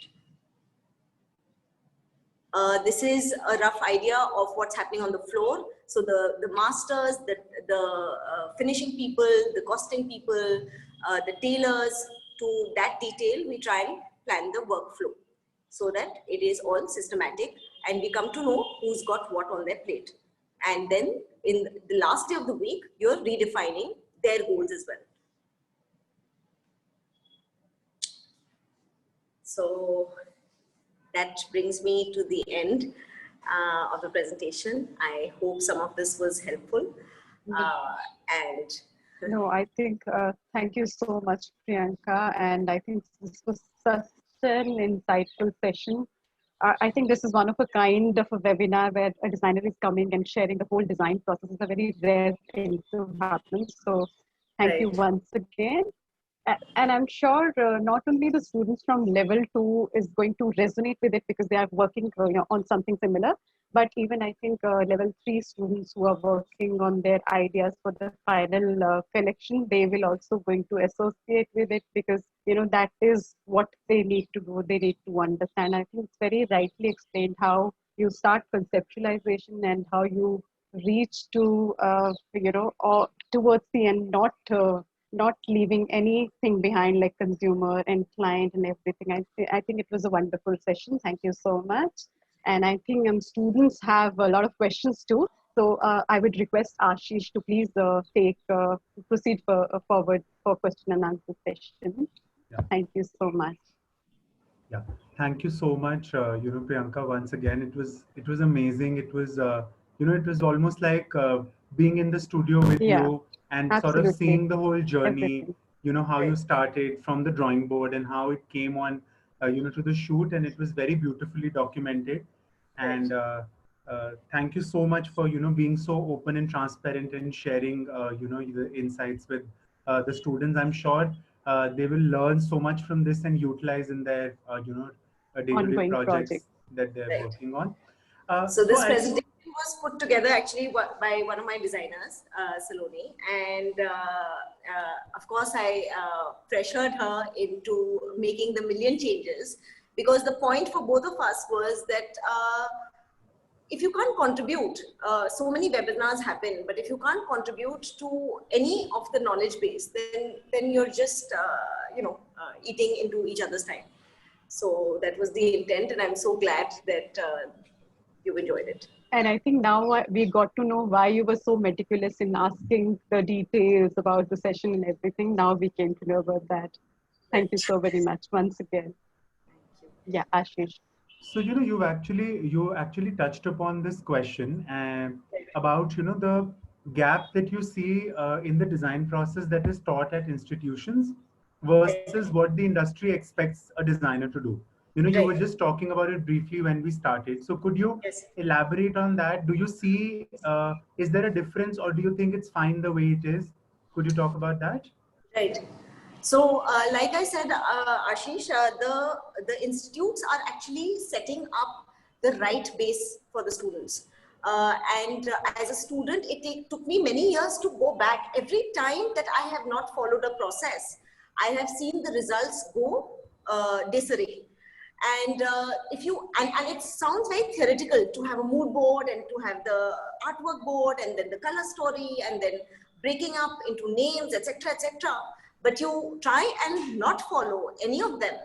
This is a rough idea of what's happening on the floor. So the masters, the finishing people, the costing people, the tailors, to that detail, we try and plan the workflow so that it is all systematic and we come to know who's got what on their plate. And then in the last day of the week, you're redefining their goals as well. So that brings me to the end of the presentation. I hope some of this was helpful. No, I think, thank you so much, Priyanka. And I think this was such an insightful session. I think this is one of a kind of a webinar where a designer is coming and sharing the whole design process. It's a very rare thing to happen. So thank you once again. And I'm sure not only the students from level 2 is going to resonate with it because they are working on something similar, but even I think level 3 students who are working on their ideas for the final collection, they will also going to associate with it because, that is what they need to do. They need to understand. I think it's very rightly explained how you start conceptualization and how you reach to, or towards the end, not leaving anything behind like consumer and client and everything. I think it was a wonderful session. Thank you so much. And I think students have a lot of questions too. So I would request Ashish to please proceed forward for question and answer session. Yeah. Thank you so much. Yeah, thank you so much, Priyanka. Once again, it was amazing. It was, it was almost like being in the studio with you. and sort of Absolutely. seeing the whole journey, Everything. how you Right. started from the drawing board and how it came on, to the shoot, and it was very beautifully documented. Right. And thank you so much for, being so open and transparent and sharing, the insights with the students. I'm sure they will learn so much from this and utilize in their, day-to-day Ongoing project. projects that they're Right. working on. So So this as presentation you, was put together actually by one of my designers, Saloni, and of course I pressured her into making the million changes, because the point for both of us was that if you can't contribute, so many webinars happen, but if you can't contribute to any of the knowledge base, then you're just eating into each other's time. So that was the intent, and I'm so glad that you enjoyed it. And I think now we got to know why you were so meticulous in asking the details about the session and everything. Now we came to know about that. Thank you Right. so very much once again. Yeah, Ashish. So, you actually touched upon this question and about, the gap that you see in the design process that is taught at institutions versus Right. what the industry expects a designer to do. You were Right. just talking about it briefly when we started. So could you Yes. elaborate on that? Do you see, is there a difference, or do you think it's fine the way it is? Could you talk about that? Right. So, like I said, Ashish, the institutes are actually setting up the right base for the students. And as a student, took me many years to go back. Every time that I have not followed a process, I have seen the results go disarray. And and it sounds very theoretical to have a mood board and to have the artwork board and then the color story and then breaking up into names, etc., etc. But you try and not follow any of them,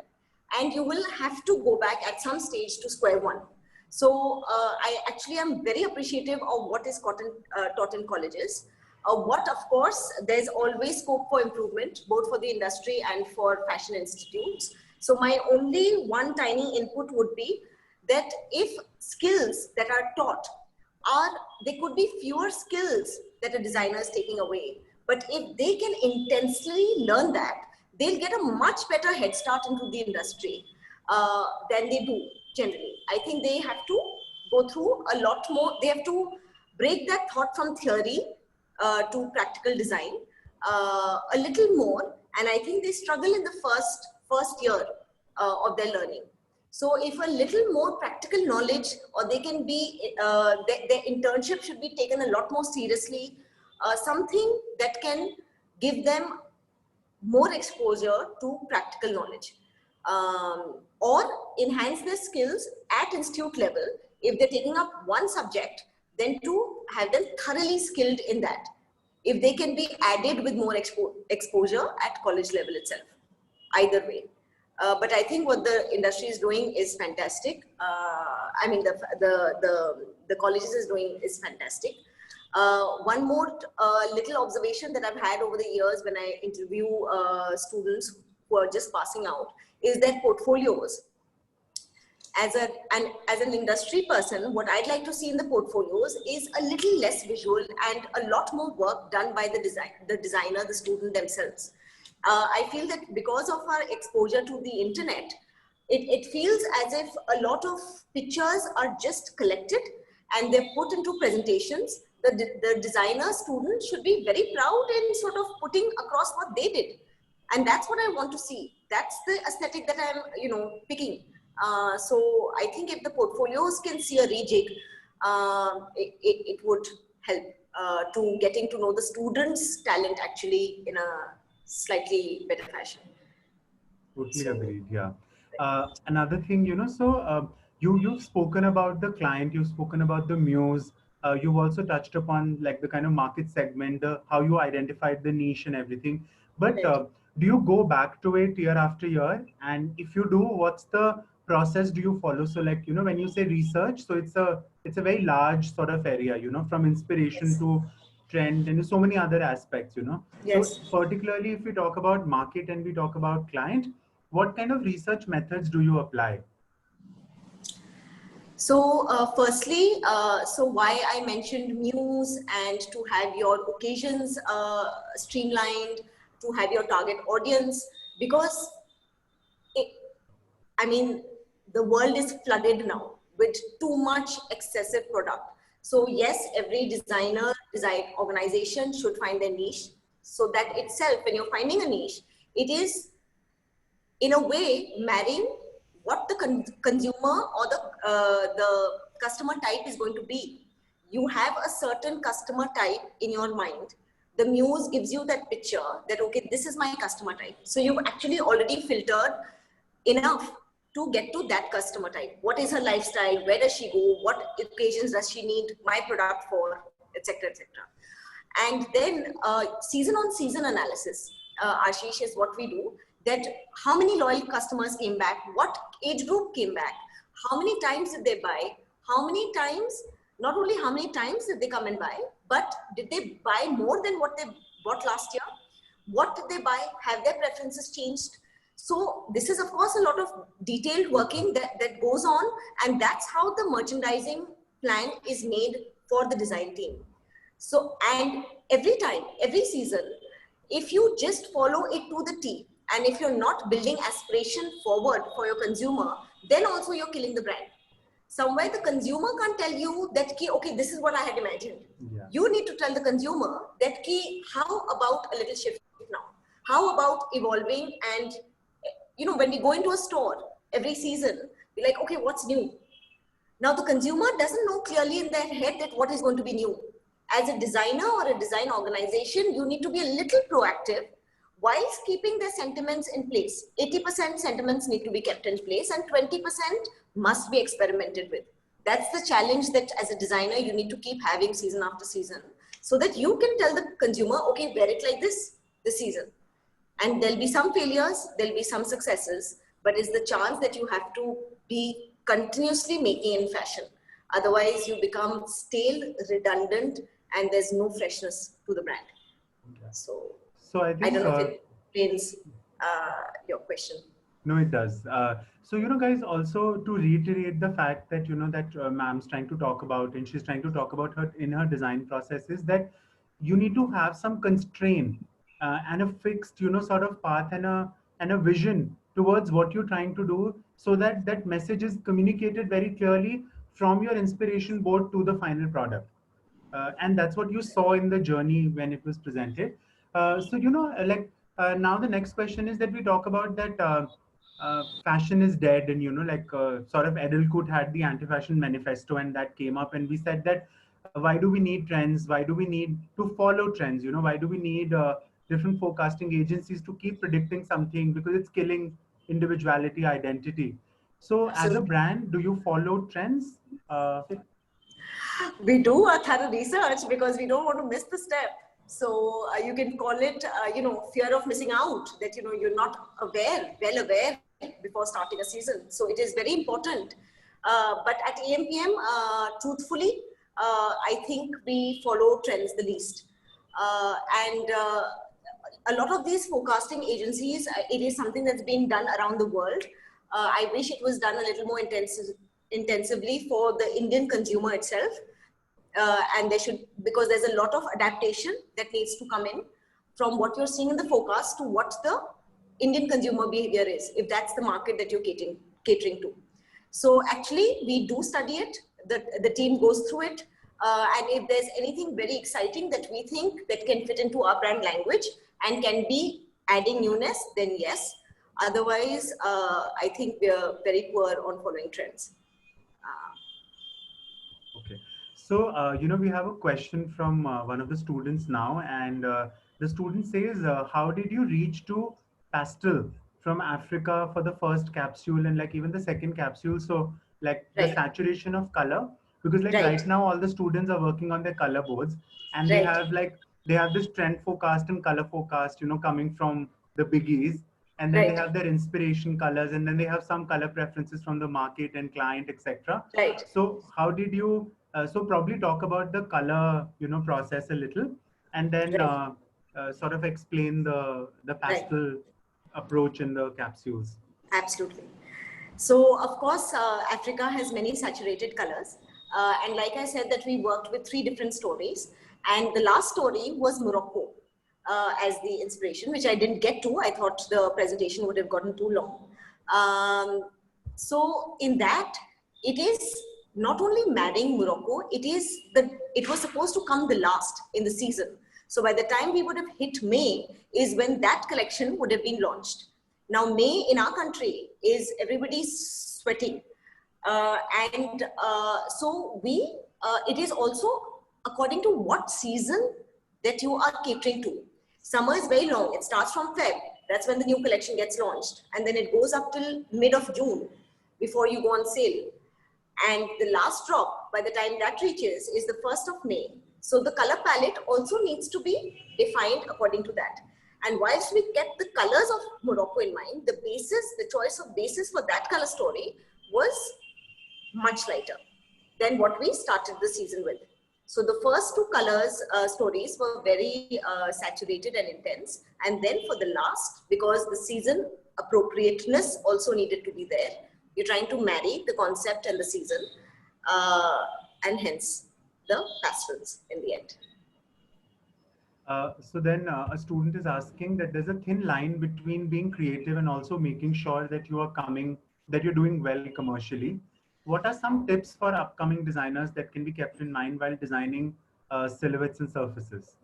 and you will have to go back at some stage to square one. So I actually am very appreciative of what is taught in colleges. What, of course, there's always scope for improvement, both for the industry and for fashion institutes. So my only one tiny input would be that if skills that are taught there could be fewer skills that a designer is taking away. But if they can intensely learn that, they'll get a much better head start into the industry than they do generally. I think they have to go through a lot more. They have to break that thought from theory to practical design a little more. And I think they struggle in the first year of their learning. So if a little more practical knowledge, or they can be, their internship should be taken a lot more seriously, something that can give them more exposure to practical knowledge, or enhance their skills at institute level. If they're taking up one subject, then to have them thoroughly skilled in that. If they can be added with more exposure at college level itself, either way. But I think what the industry is doing is fantastic. I mean, the colleges is doing is fantastic. One more little observation that I've had over the years when I interview students who are just passing out is their portfolios. As an industry person, what I'd like to see in the portfolios is a little less visual and a lot more work done by the designer, the student themselves. I feel that because of our exposure to the internet, it feels as if a lot of pictures are just collected and they're put into presentations. The designer student should be very proud in sort of putting across what they did. And that's what I want to see. That's the aesthetic that I'm, picking. So I think if the portfolios can see a rejig, it would help to getting to know the students' talent actually in a slightly better fashion. Totally So, agreed. Yeah. Another thing, you've spoken about the client, you've spoken about the muse, you've also touched upon like the kind of market segment, how you identified the niche and everything. But right. do you go back to it year after year? And if you do, what's the process do you follow? So like, when you say research, so it's a very large sort of area, from inspiration Yes. to trend and so many other aspects. So Yes. particularly if we talk about market and we talk about client, what kind of research methods do you apply? So firstly, so why I mentioned muse and to have your occasions streamlined, to have your target audience, because it, I mean, the world is flooded now with too much excessive product. So yes, every design organization should find their niche. So that itself, when you're finding a niche, it is in a way marrying what the consumer or the customer type is going to be. You have a certain customer type in your mind. The muse gives you that picture that, okay, this is my customer type. So you've actually already filtered enough to get to that customer type. What is her lifestyle? Where does she go? What occasions does she need my product for, etc., etc. And then season on season analysis, Ashish, is what we do. That how many loyal customers came back, what age group came back, how many times did they buy, how many times, not only how many times did they come and buy, but did they buy more than what they bought last year? What did they buy? Have their preferences changed? So this is of course a lot of detailed working that goes on, and that's how the merchandising plan is made for the design team. So, and every time, every season, if you just follow it to the T, and if you're not building aspiration forward for your consumer, then also you're killing the brand. Somewhere the consumer can't tell you that, key, okay, this is what I had imagined. Yeah. You need to tell the consumer that, key, how about a little shift now? How about evolving? And, you know, when we go into a store every season, we're like, okay, what's new? Now the consumer doesn't know clearly in their head that what is going to be new. As a designer or a design organization, you need to be a little proactive whilst keeping their sentiments in place. 80% sentiments need to be kept in place and 20% must be experimented with. That's the challenge that as a designer, you need to keep having season after season so that you can tell the consumer, okay, wear it like this season. And there'll be some failures, there'll be some successes, but it's the chance that you have to be continuously making in fashion. Otherwise, you become stale, redundant, and there's no freshness to the brand. Okay. So I think I don't know if it explains your question. No, it does. So, you know, guys, also to reiterate the fact that, you know, that ma'am's trying to talk about, and she's trying to talk about her in her design process, is that you need to have some constraint and a fixed, you know, sort of path and a vision towards what you're trying to do, so that that message is communicated very clearly from your inspiration board to the final product. And that's what you saw in the journey when it was presented. So, you know, now the next question is that we talk about that fashion is dead, and, you know, sort of Edelkut had the anti-fashion manifesto, and that came up, and we said that why do we need trends? Why do we need to follow trends? You know, why do we need different forecasting agencies to keep predicting something, because it's killing individuality, identity. So as a brand, do you follow trends? We do a thorough research because we don't want to miss the step. So you can call it, you know, fear of missing out, that, you know, you're not well aware before starting a season. So it is very important. But at AMPM, truthfully, I think we follow trends the least. And a lot of these forecasting agencies, it is something that's being done around the world. I wish it was done a little more intensively for the Indian consumer itself. And there should, because there's a lot of adaptation that needs to come in from what you're seeing in the forecast to what the Indian consumer behavior is, if that's the market that you're catering to. So actually, we do study it. The team goes through it. And if there's anything very exciting that we think that can fit into our brand language and can be adding newness, then yes. Otherwise, I think we're very poor on following trends. Okay. So, you know, we have a question from one of the students now, and the student says, how did you reach to pastel from Africa for the first capsule and like even the second capsule? So like the saturation of color, because like right now all the students are working on their color boards, and they have this trend forecast and color forecast, you know, coming from the biggies, and then they have their inspiration colors, and then they have some color preferences from the market and client, etc. So how did you so probably talk about the color, you know, process a little, and then sort of explain the pastel approach in the capsules. Absolutely. So of course, Africa has many saturated colors. And like I said, that we worked with 3 different stories. And the last story was Morocco as the inspiration, which I didn't get to. I thought the presentation would have gotten too long. So in that, it is not only marrying Morocco, it was supposed to come the last in the season. So by the time we would have hit May is when that collection would have been launched. Now May in our country is everybody's sweating. So it is also according to what season that you are catering to. Summer is very long. It starts from Feb. That's when the new collection gets launched. And then it goes up till mid of June before you go on sale. And the last drop, by the time that reaches, is the 1st of May. So the color palette also needs to be defined according to that. And whilst we kept the colors of Morocco in mind, the choice of basis for that color story was much lighter than what we started the season with. So the first 2 colors stories were very saturated and intense. And then for the last, because the season appropriateness also needed to be there, you're trying to marry the concept and the season, and hence the pastels in the end. So then a student is asking that there's a thin line between being creative and also making sure that you're doing well commercially. What are some tips for upcoming designers that can be kept in mind while designing silhouettes and surfaces?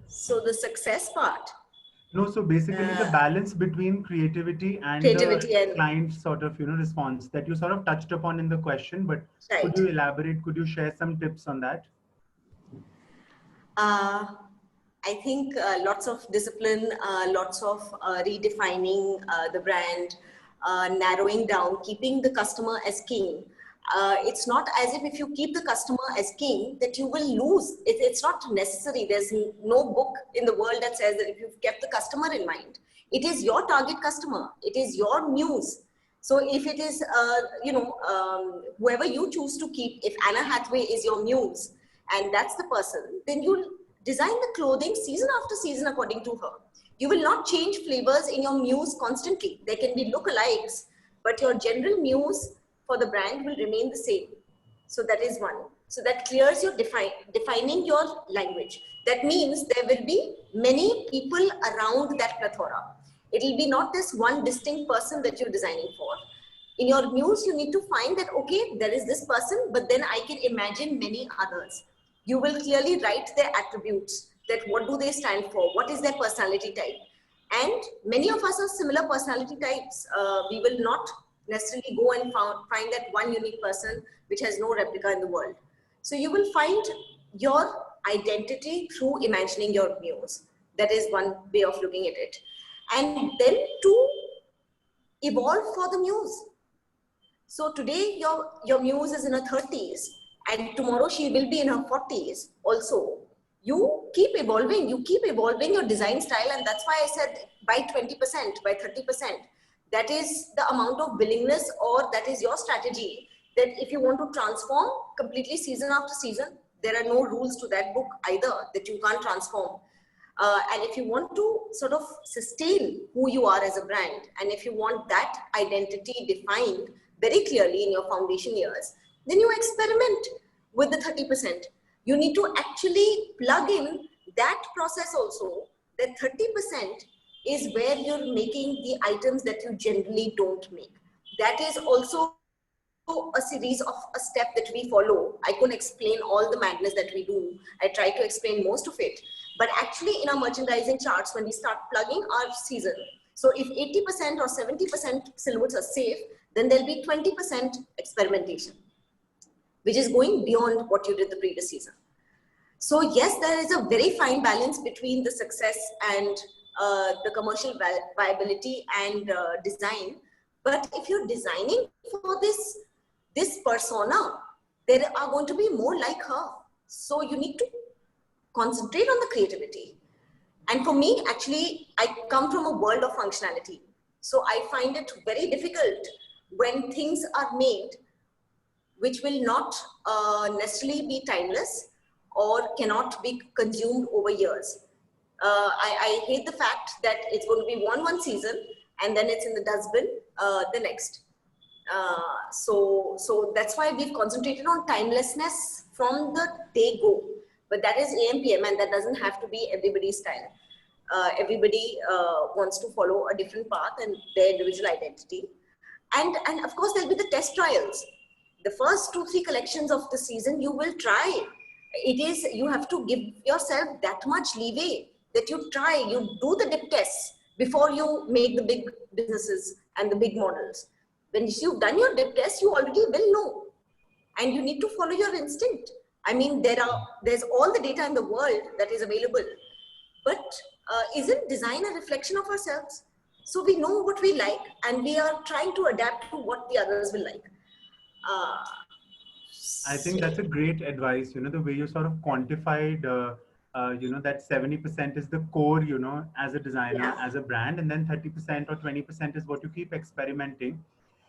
So the success part. No, so basically the balance between creativity and the client sort of, response that you sort of touched upon in the question, but right. Could you elaborate? Could you share some tips on that? I think lots of discipline, lots of redefining the brand, narrowing down, keeping the customer as king. It's not as if you keep the customer as king that you will lose. It's not necessary. There's no book in the world that says that if you've kept the customer in mind, it is your target customer. It is your muse. So if it is, whoever you choose to keep, if Anna Hathaway is your muse and that's the person, then you'll design the clothing season after season according to her. You will not change flavors in your muse constantly. There can be lookalikes, but your general muse for the brand will remain the same. So that is one. So that clears your defining your language. That means there will be many people around that plethora. It will be not this one distinct person that you're designing for. In your muse, you need to find that, okay, there is this person, but then I can imagine many others. You will clearly write their attributes, that what do they stand for? What is their personality type? And many of us are similar personality types. We will not necessarily go and find that one unique person which has no replica in the world. So you will find your identity through imagining your muse. That is one way of looking at it. And then to evolve for the muse. So today your muse is in her 30s and tomorrow she will be in her 40s also. You keep evolving your design style, and that's why I said by 20%, by 30%. That is the amount of willingness, or that is your strategy, that if you want to transform completely season after season, there are no rules to that book either, that you can't transform. And if you want to sort of sustain who you are as a brand, and if you want that identity defined very clearly in your foundation years, then you experiment with the 30%. You need to actually plug in that process also, that 30% is where you're making the items that you generally don't make. That is also a series of a step that we follow. I couldn't explain all the madness that we do. I try to explain most of it. But actually in our merchandising charts, when we start plugging our season, so if 80% or 70% silhouettes are safe, then there'll be 20% experimentation, which is going beyond what you did the previous season. So yes, there is a very fine balance between the success and the commercial viability and design. But if you're designing for this persona, there are going to be more like her. So you need to concentrate on the creativity. And for me, actually, I come from a world of functionality. So I find it very difficult when things are made which will not necessarily be timeless or cannot be consumed over years. I hate the fact that it's going to be one season and then it's in the dustbin the next. So that's why we've concentrated on timelessness from the day go. But that is AMPM, and that doesn't have to be everybody's style. Everybody wants to follow a different path and their individual identity. And of course, there'll be the test trials. The first 2-3 collections of the season, you will try. You have to give yourself that much leeway that you try, you do the dip tests before you make the big businesses and the big models. When you've done your dip test, you already will know. And you need to follow your instinct. I mean, there's all the data in the world that is available. But isn't design a reflection of ourselves? So we know what we like and we are trying to adapt to what the others will like. I think that's a great advice, the way you sort of quantified, that 70% is the core, as a designer, Yeah. as a brand, and then 30% or 20% is what you keep experimenting.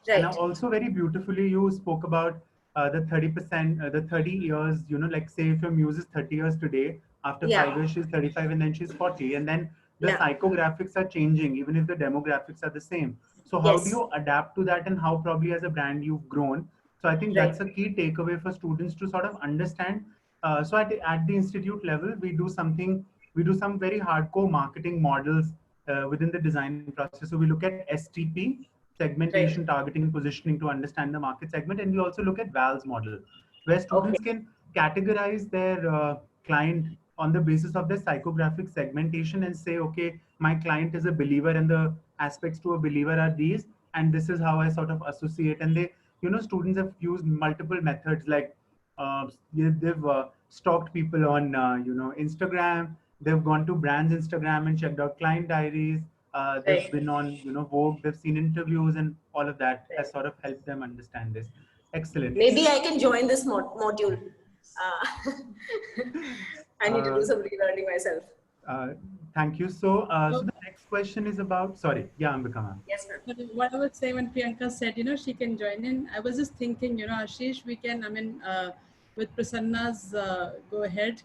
And Right. also very beautifully, you spoke about the 30%, the 30 years, like say if your muse is 30 years today, after Yeah. 5 years, she's 35 and then she's 40. And then the Yeah. psychographics are changing, even if the demographics are the same. So how do Yes. you adapt to that, and how probably as a brand you've grown? So I think Right. that's a key takeaway for students to sort of understand. So at the institute level, we do some very hardcore marketing models within the design process. So we look at STP, segmentation, Right. targeting, and positioning to understand the market segment. And we also look at Val's model, where Okay. students can categorize their client on the basis of their psychographic segmentation and say, okay, my client is a believer and the aspects to a believer are these, and this is how I sort of associate. And students have used multiple methods like they've stalked people on, Instagram. They've gone to brands Instagram and checked out client diaries. They've Right. been on, Vogue. They've seen interviews, and all of that has Right. sort of helped them understand this. Excellent. Maybe I can join this module. Uh, I need to do Uh, some relearning myself. uh, Thank you. So So, the next question is about. Sorry, yeah, Ambika ma'am. Yes, ma'am. but what I would say when Priyanka said, she can join in, I was just thinking, Ashish, we can, with Prasanna's go ahead,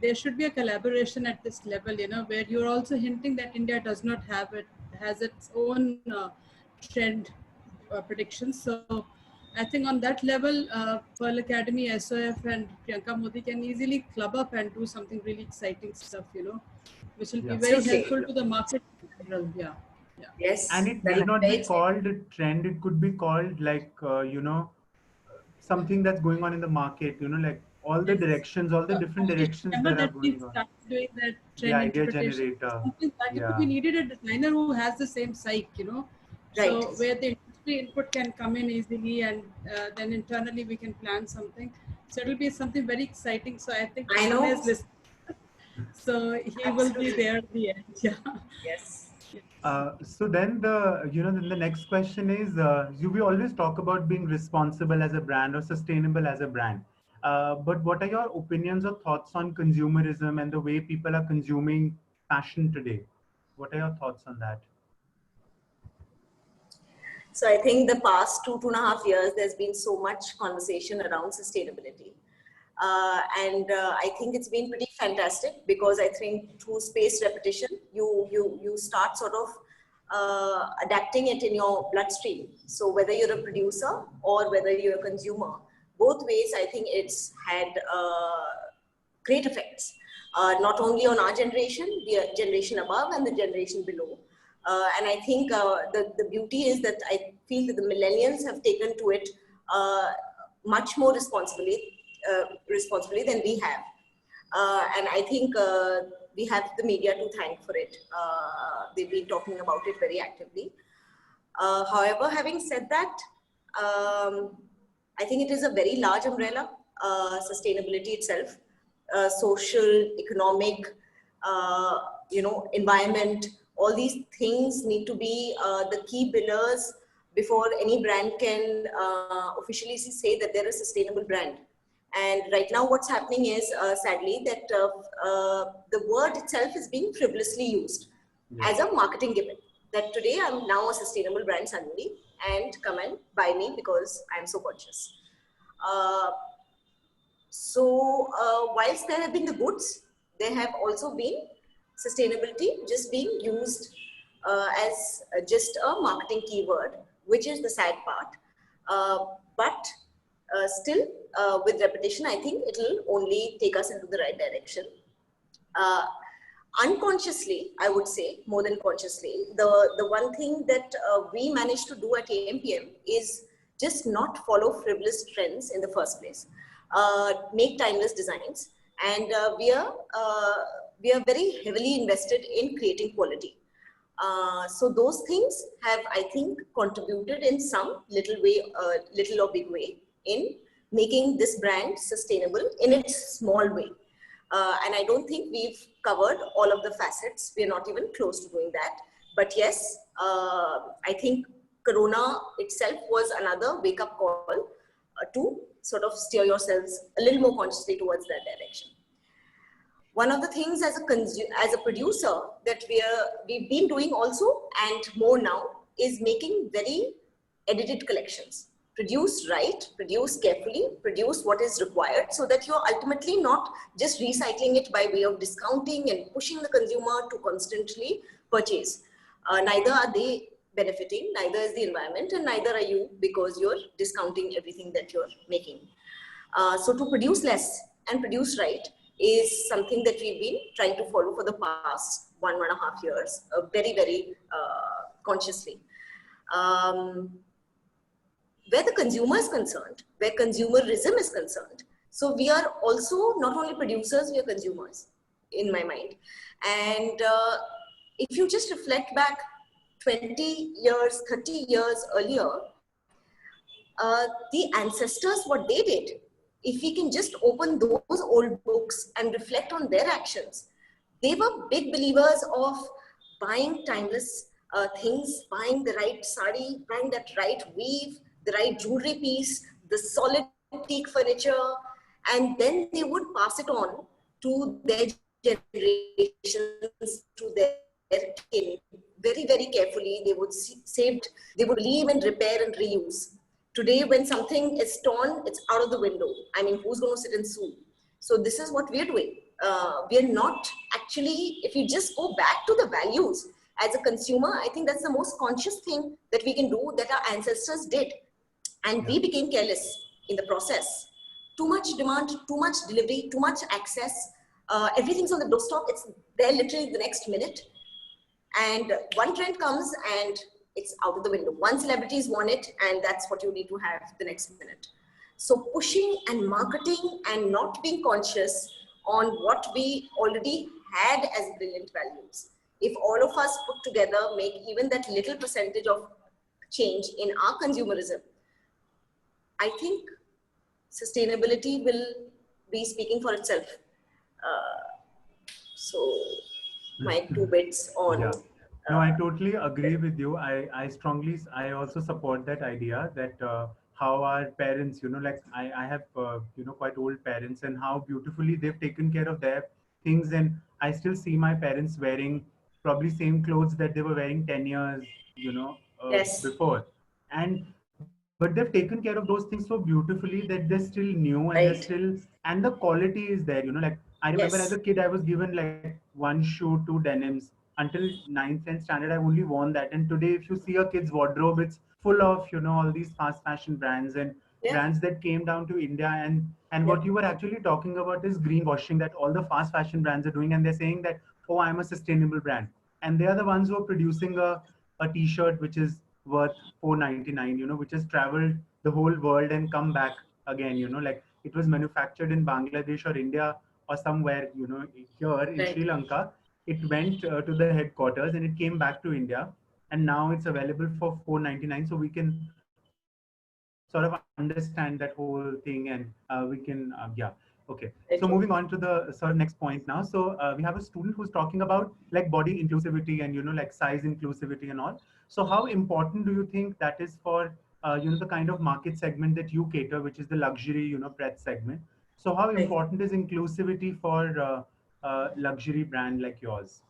there should be a collaboration at this level, where you're also hinting that India does not have it, has its own trend predictions. So I think on that level, Pearl Academy, SOF, and Priyanka Modi can easily club up and do something really exciting stuff, which will be Yeah. very Absolutely. helpful to the market in general. Yeah. Yeah. And Yes, it that'll need be not very be exciting. called a trend. It could be called like, something that's going on in the market, like all the Yes. directions, all the So, different Ashish, directions remember that are that we going on. started doing that The trend idea interpretation? generator. Something like it, we Yeah. needed a designer who has the same psyche, Right. so where the industry input can come in easily, and then internally we can plan something. So it'll be something very exciting. So I think I Prasanna is know. listening. So he will be Absolutely. there at the end. Yeah. Yes. So then then the next question is, we always talk about being responsible as a brand or sustainable as a brand. But what are your opinions or thoughts on consumerism and the way people are consuming fashion today? What are your thoughts on that? So I think the past 2.5 years, there's been so much conversation around sustainability. And I think it's been pretty fantastic because I think through spaced repetition, you start sort of adapting it in your bloodstream. So whether you're a producer or whether you're a consumer, both ways, I think it's had great effects, not only on our generation, the generation above and the generation below. And I think the beauty is that I feel that the millennials have taken to it much more responsibly than we have. And I think we have the media to thank for it. They've been talking about it very actively. However, having said that, I think it is a very large umbrella, sustainability itself, social, economic, environment, all these things need to be the key pillars before any brand can officially say that they're a sustainable brand. And right now what's happening is, sadly, that the word itself is being frivolously used Yeah. as a marketing gimmick. That today I'm now a sustainable brand suddenly, and come and buy me because I'm so conscious. Uh, whilst there have been the goods, there have also been sustainability just being used as just a marketing keyword, which is the sad part. But still, with repetition, I think it'll only take us into the right direction. Unconsciously, I would say, more than consciously, the one thing that we managed to do at AMPM is just not follow frivolous trends in the first place, make timeless designs, and we are very heavily invested in creating quality. So those things have, I think, contributed in some little way, little or big way, in making this brand sustainable in its small way. And I don't think we've covered all of the facets. We're not even close to doing that. But yes, I think Corona itself was another wake-up call to sort of steer yourselves a little more consciously towards that direction. One of the things as a producer that we've been doing also, and more now, is making very edited collections. Produce right, produce carefully, produce what is required, so that you're ultimately not just recycling it by way of discounting and pushing the consumer to constantly purchase. Neither are they benefiting, neither is the environment, and neither are you, because you're discounting everything that you're making. So to produce less and produce right is something that we've been trying to follow for the past 1.5 years, very, very consciously. Where the consumer is concerned, where consumerism is concerned, so we are also not only producers, we are consumers, in my mind. And if you just reflect back 20 years, 30 years earlier, the ancestors, what they did, if we can just open those old books and reflect on their actions, they were big believers of buying timeless things, buying the right sari, buying that right weave, the right jewelry piece, the solid teak furniture, and then they would pass it on to their generations, to their kin, very, very carefully. They would save, they would believe in repair and reuse. Today, when something is torn, it's out of the window. I mean, who's going to sit and sue? So this is what we're doing. We're not actually, if you just go back to the values as a consumer, I think that's the most conscious thing that we can do, that our ancestors did. And we became careless in the process. Too much demand, too much delivery, too much access. Everything's on the doorstep. It's there literally the next minute. And one trend comes and it's out of the window. One celebrity's won it, and that's what you need to have the next minute. So pushing and marketing and not being conscious on what we already had as brilliant values. If all of us put together make even that little percentage of change in our consumerism, I think sustainability will be speaking for itself. So my 2 bits on. Yeah. No, I totally agree with you. I also support that idea that how our parents, like I have, quite old parents, and how beautifully they've taken care of their things. And I still see my parents wearing probably same clothes that they were wearing 10 years, Yes. before. But they've taken care of those things so beautifully that they're still new, and they're Right. still, and the quality is there, like I remember as a Yes. kid, I was given like one shoe, 2 denims. Until 9th, 10th standard, I've only worn that. And today, if you see a kid's wardrobe, it's full of, all these fast fashion brands and brands that came down to India. And what you were actually talking about is greenwashing that all the fast fashion brands are doing. And they're saying that, oh, I'm a sustainable brand. And they are the ones who are producing a t-shirt which is worth $4.99, which has traveled the whole world and come back again, like it was manufactured in Bangladesh or India or somewhere, here in Sri Lanka. It went to the headquarters and it came back to India, and now it's available for $4.99. So we can sort of understand that whole thing, and we can, okay. So moving on to the sort of next point now. So we have a student who's talking about like body inclusivity and, like size inclusivity and all. So how important do you think that is for, the kind of market segment that you cater, which is the luxury, breadth segment? So how important is inclusivity for luxury brand like yours?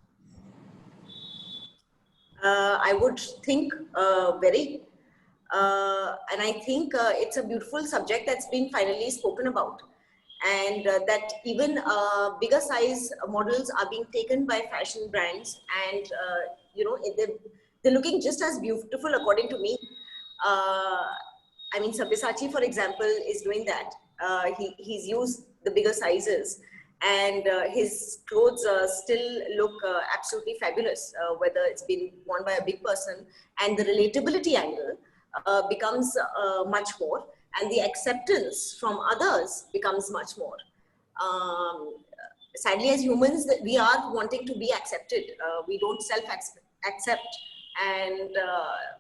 I would think very, and I think it's a beautiful subject that's been finally spoken about. and that even bigger size models are being taken by fashion brands, and they're looking just as beautiful according to me. I mean, Sabyasachi, for example, is doing that. He's used the bigger sizes, and his clothes still look absolutely fabulous, whether it's been worn by a big person, and the relatability angle becomes much more, and the acceptance from others becomes much more. Sadly, as humans, we are wanting to be accepted. We don't self-accept, and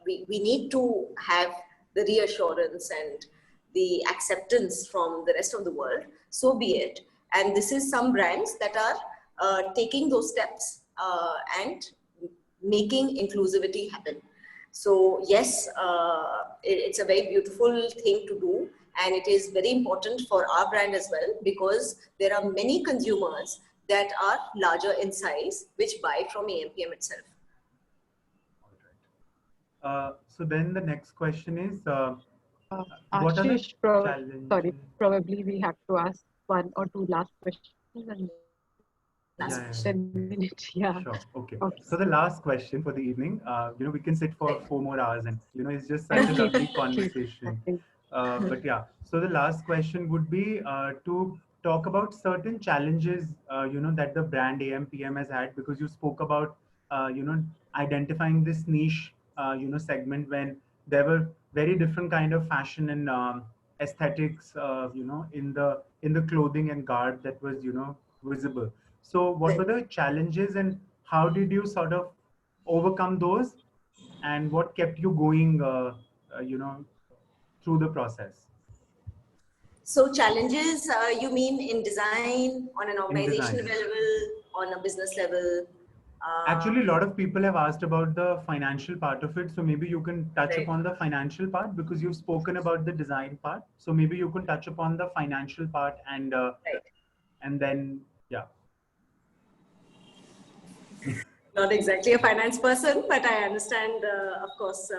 we need to have the reassurance and the acceptance from the rest of the world. So be it. And this is some brands that are taking those steps and making inclusivity happen. So yes, it's a very beautiful thing to do, and it is very important for our brand as well, because there are many consumers that are larger in size which buy from AMPM itself. All right. So then the next question is, what are the Ashish, challenges? probably we have to ask one or two last questions and Last Yeah, yeah, question. 10 minutes. Yeah. sure. Okay. Okay. So the last question for the evening, we can sit for 4 more hours, and it's just such a Thank you. lovely Thank you. conversation. Thank you. But yeah, so the last question would be to talk about certain challenges, that the brand AMPM has had, because you spoke about, identifying this niche, segment when there were very different kind of fashion and aesthetics, in the clothing and garb that was, visible. So what were the challenges, and how did you sort of overcome those, and what kept you going, through the process So challenges, you mean in design, on an in organization design? level, on a business level? Actually, a Um, lot of people have asked about the financial part of it. So maybe you can touch right, upon the financial part, because you've spoken about the design part. So maybe you can touch upon the financial part, right. and then, yeah. Not exactly a finance person, but I understand, of course,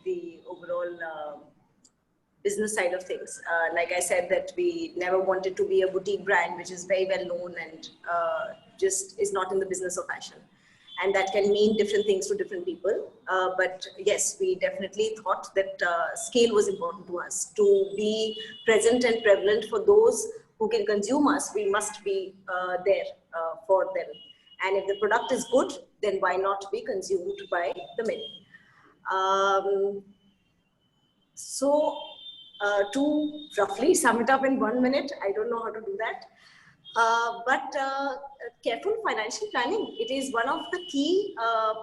the overall business side of things. Like I said, that we never wanted to be a boutique brand, which is very well known and just is not in the business of fashion. And that can mean different things to different people. But yes, we definitely thought that scale was important to us. To be present and prevalent for those who can consume us, we must be there for them. And if the product is good, then why not be consumed by the many? Um, so, to roughly sum it up in 1 minute, I don't know how to do that. But careful financial planning, it is one of the key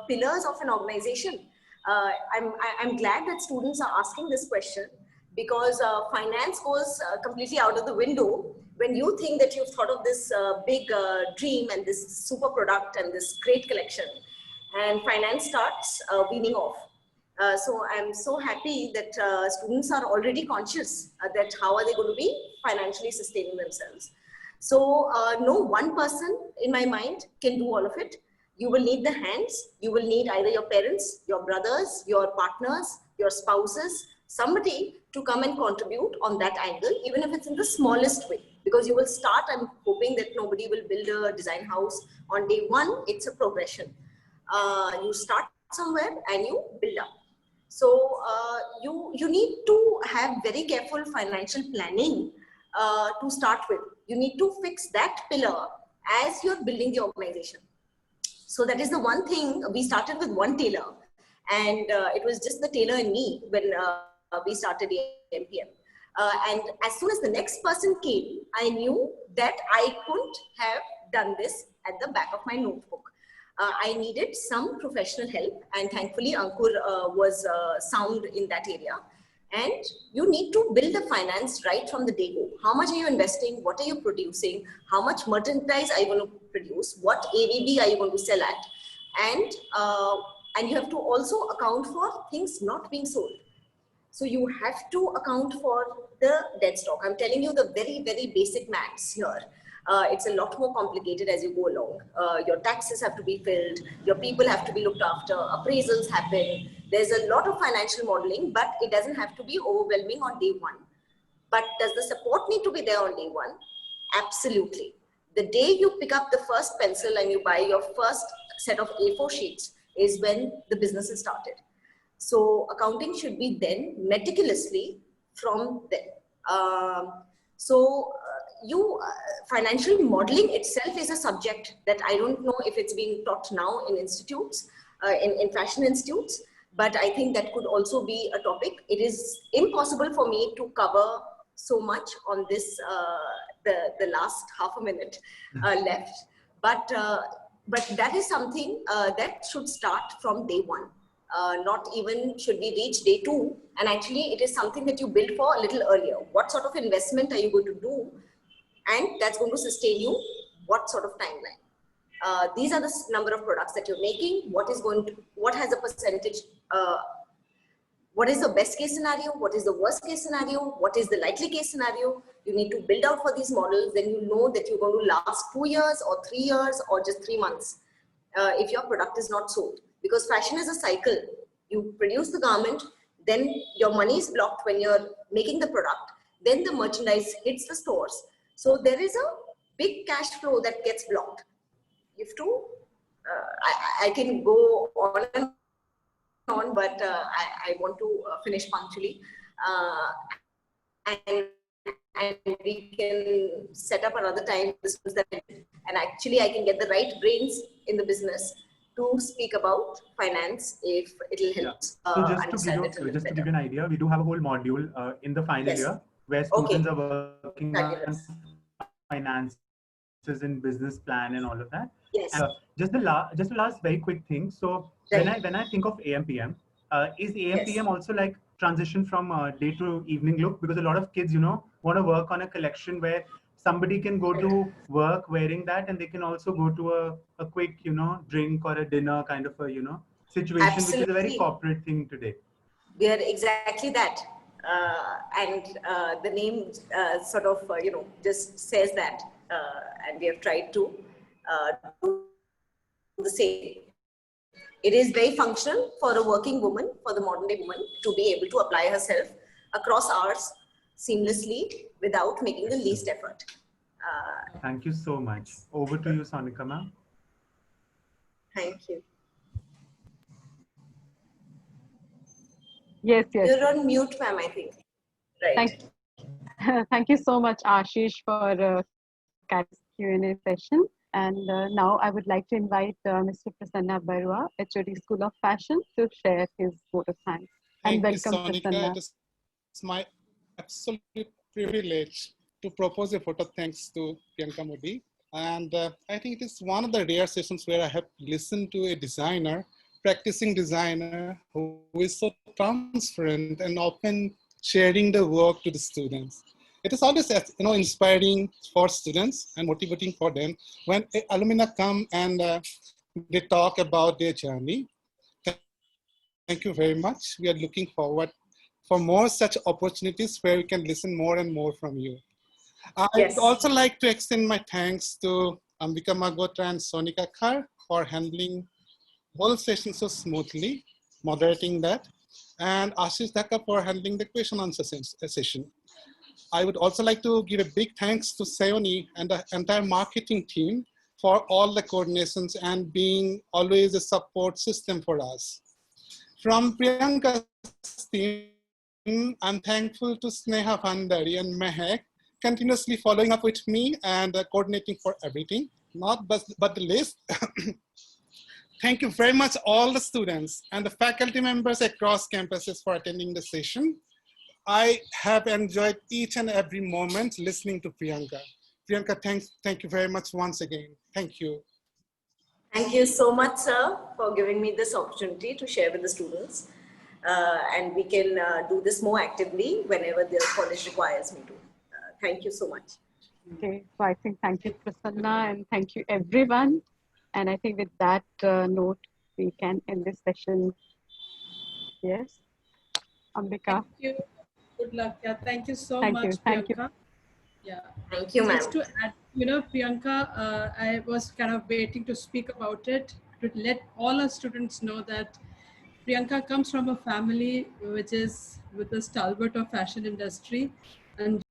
pillars of an organization. I'm glad that students are asking this question, because finance goes completely out of the window when you think that you've thought of this big dream and this super product and this great collection, and finance starts weaning off. So I'm so happy that students are already conscious that how are they going to be financially sustaining themselves. So no one person in my mind can do all of it. You will need the hands. You will need either your parents, your brothers, your partners, your spouses, somebody to come and contribute on that angle, even if it's in the smallest way. Because you will start, I'm hoping that nobody will build a design house on day one. It's a progression. You start somewhere and you build up. So you need to have very careful financial planning to start with. You need to fix that pillar as you're building the organization. So that is the one thing. We started with one tailor, and it was just the tailor and me when we started the AMPM. And as soon as the next person came, I knew that I couldn't have done this at the back of my notebook. I needed some professional help, and thankfully Ankur was sound in that area. And you need to build the finance right from the day go. How much are you investing? What are you producing? How much merchandise are you going to produce? What AVB are you going to sell at? And you have to also account for things not being sold. So you have to account for the dead stock. I'm telling you the very, very basic maths here. It's a lot more complicated as you go along. Your taxes have to be filled, your people have to be looked after, appraisals happen. There's a lot of financial modeling, but it doesn't have to be overwhelming on day one. But does the support need to be there on day one? Absolutely. The day you pick up the first pencil and you buy your first set of A4 sheets is when the business is started. So accounting should be then meticulously from then. Financial modeling itself is a subject that I don't know if it's being taught now in institutes, in fashion institutes, but I think that could also be a topic. It is impossible for me to cover so much on this, the last half a minute left, but that is something that should start from day one. Not even should we reach day 2, and actually it is something that you build for a little earlier. What sort of investment are you going to do, and that's going to sustain you what sort of timeline? These are the number of products that you're making. What has a percentage, what is the best case scenario, what is the worst case scenario, what is the likely case scenario. You need to build out for these models. Then you know that you're going to last 2 years or 3 years or just 3 months if your product is not sold. Because fashion is a cycle. You produce the garment, then your money is blocked when you're making the product, then the merchandise hits the stores. So there is a big cash flow that gets blocked. You have to, I can go on and on, but I want to finish punctually. And we can set up another time and actually I can get the right brains in the business to speak about finance if it'll help. So just to give you an idea, we do have a whole module in the final year where students are working on finances and business plan and all of that. Yes. And, just the last very quick thing. So when I think of AMPM, is AMPM also like transition from day to evening look? Because a lot of kids, want to work on a collection where somebody can go to work wearing that, and they can also go to a quick, drink or a dinner kind of a, situation, Absolutely. which is a very corporate thing today. We are exactly that. The name sort of, just says that. And we have tried to do the same. It is very functional for a working woman, for the modern day woman, to be able to apply herself across hours seamlessly without making the least effort. Thank you so much. Over to you, Sonika ma'am. Thank you. Yes. You're on mute, ma'am, I think. Right. Thank you so much, Ashish, for Q&A session. And now I would like to invite Mr. Prasanna Barua, HOD School of Fashion, to share his vote of thanks. And welcome, Prasanna. It is my absolute privilege to propose a vote of thanks to Priyanka Modi. And I think it is one of the rare sessions where I have listened to a designer, practicing designer, who is so transparent and often sharing the work to the students. It is always, inspiring for students and motivating for them when alumni come and they talk about their journey. Thank you very much. We are looking forward for more such opportunities where we can listen more and more from you. I'd also like to extend my thanks to Ambika Magotra and Sonika Khar for handling whole session so smoothly, moderating that, and Ashish Dhaka for handling the question answer session. I would also like to give a big thanks to Sayoni and the entire marketing team for all the coordinations and being always a support system for us. From Priyanka's team, I'm thankful to Sneha Vandari and Mehak, continuously following up with me and coordinating for everything, not but the list. Thank you very much all the students and the faculty members across campuses for attending the session. I have enjoyed each and every moment listening to Priyanka. Priyanka, thank you very much once again. Thank you. Thank you so much, sir, for giving me this opportunity to share with the students. And we can do this more actively whenever the college requires me to. Thank you so much. Okay, so I think thank you, Prasanna, and thank you, everyone. And I think with that note, we can end this session. Yes, Ambika. Thank you. Good luck. Yeah, thank you so Thank much, you. Thank Priyanka. you. Yeah. Thank you, ma'am. Just to add, Priyanka, I was kind of waiting to speak about it, to let all our students know that Priyanka comes from a family which is with the stalwart of fashion industry, and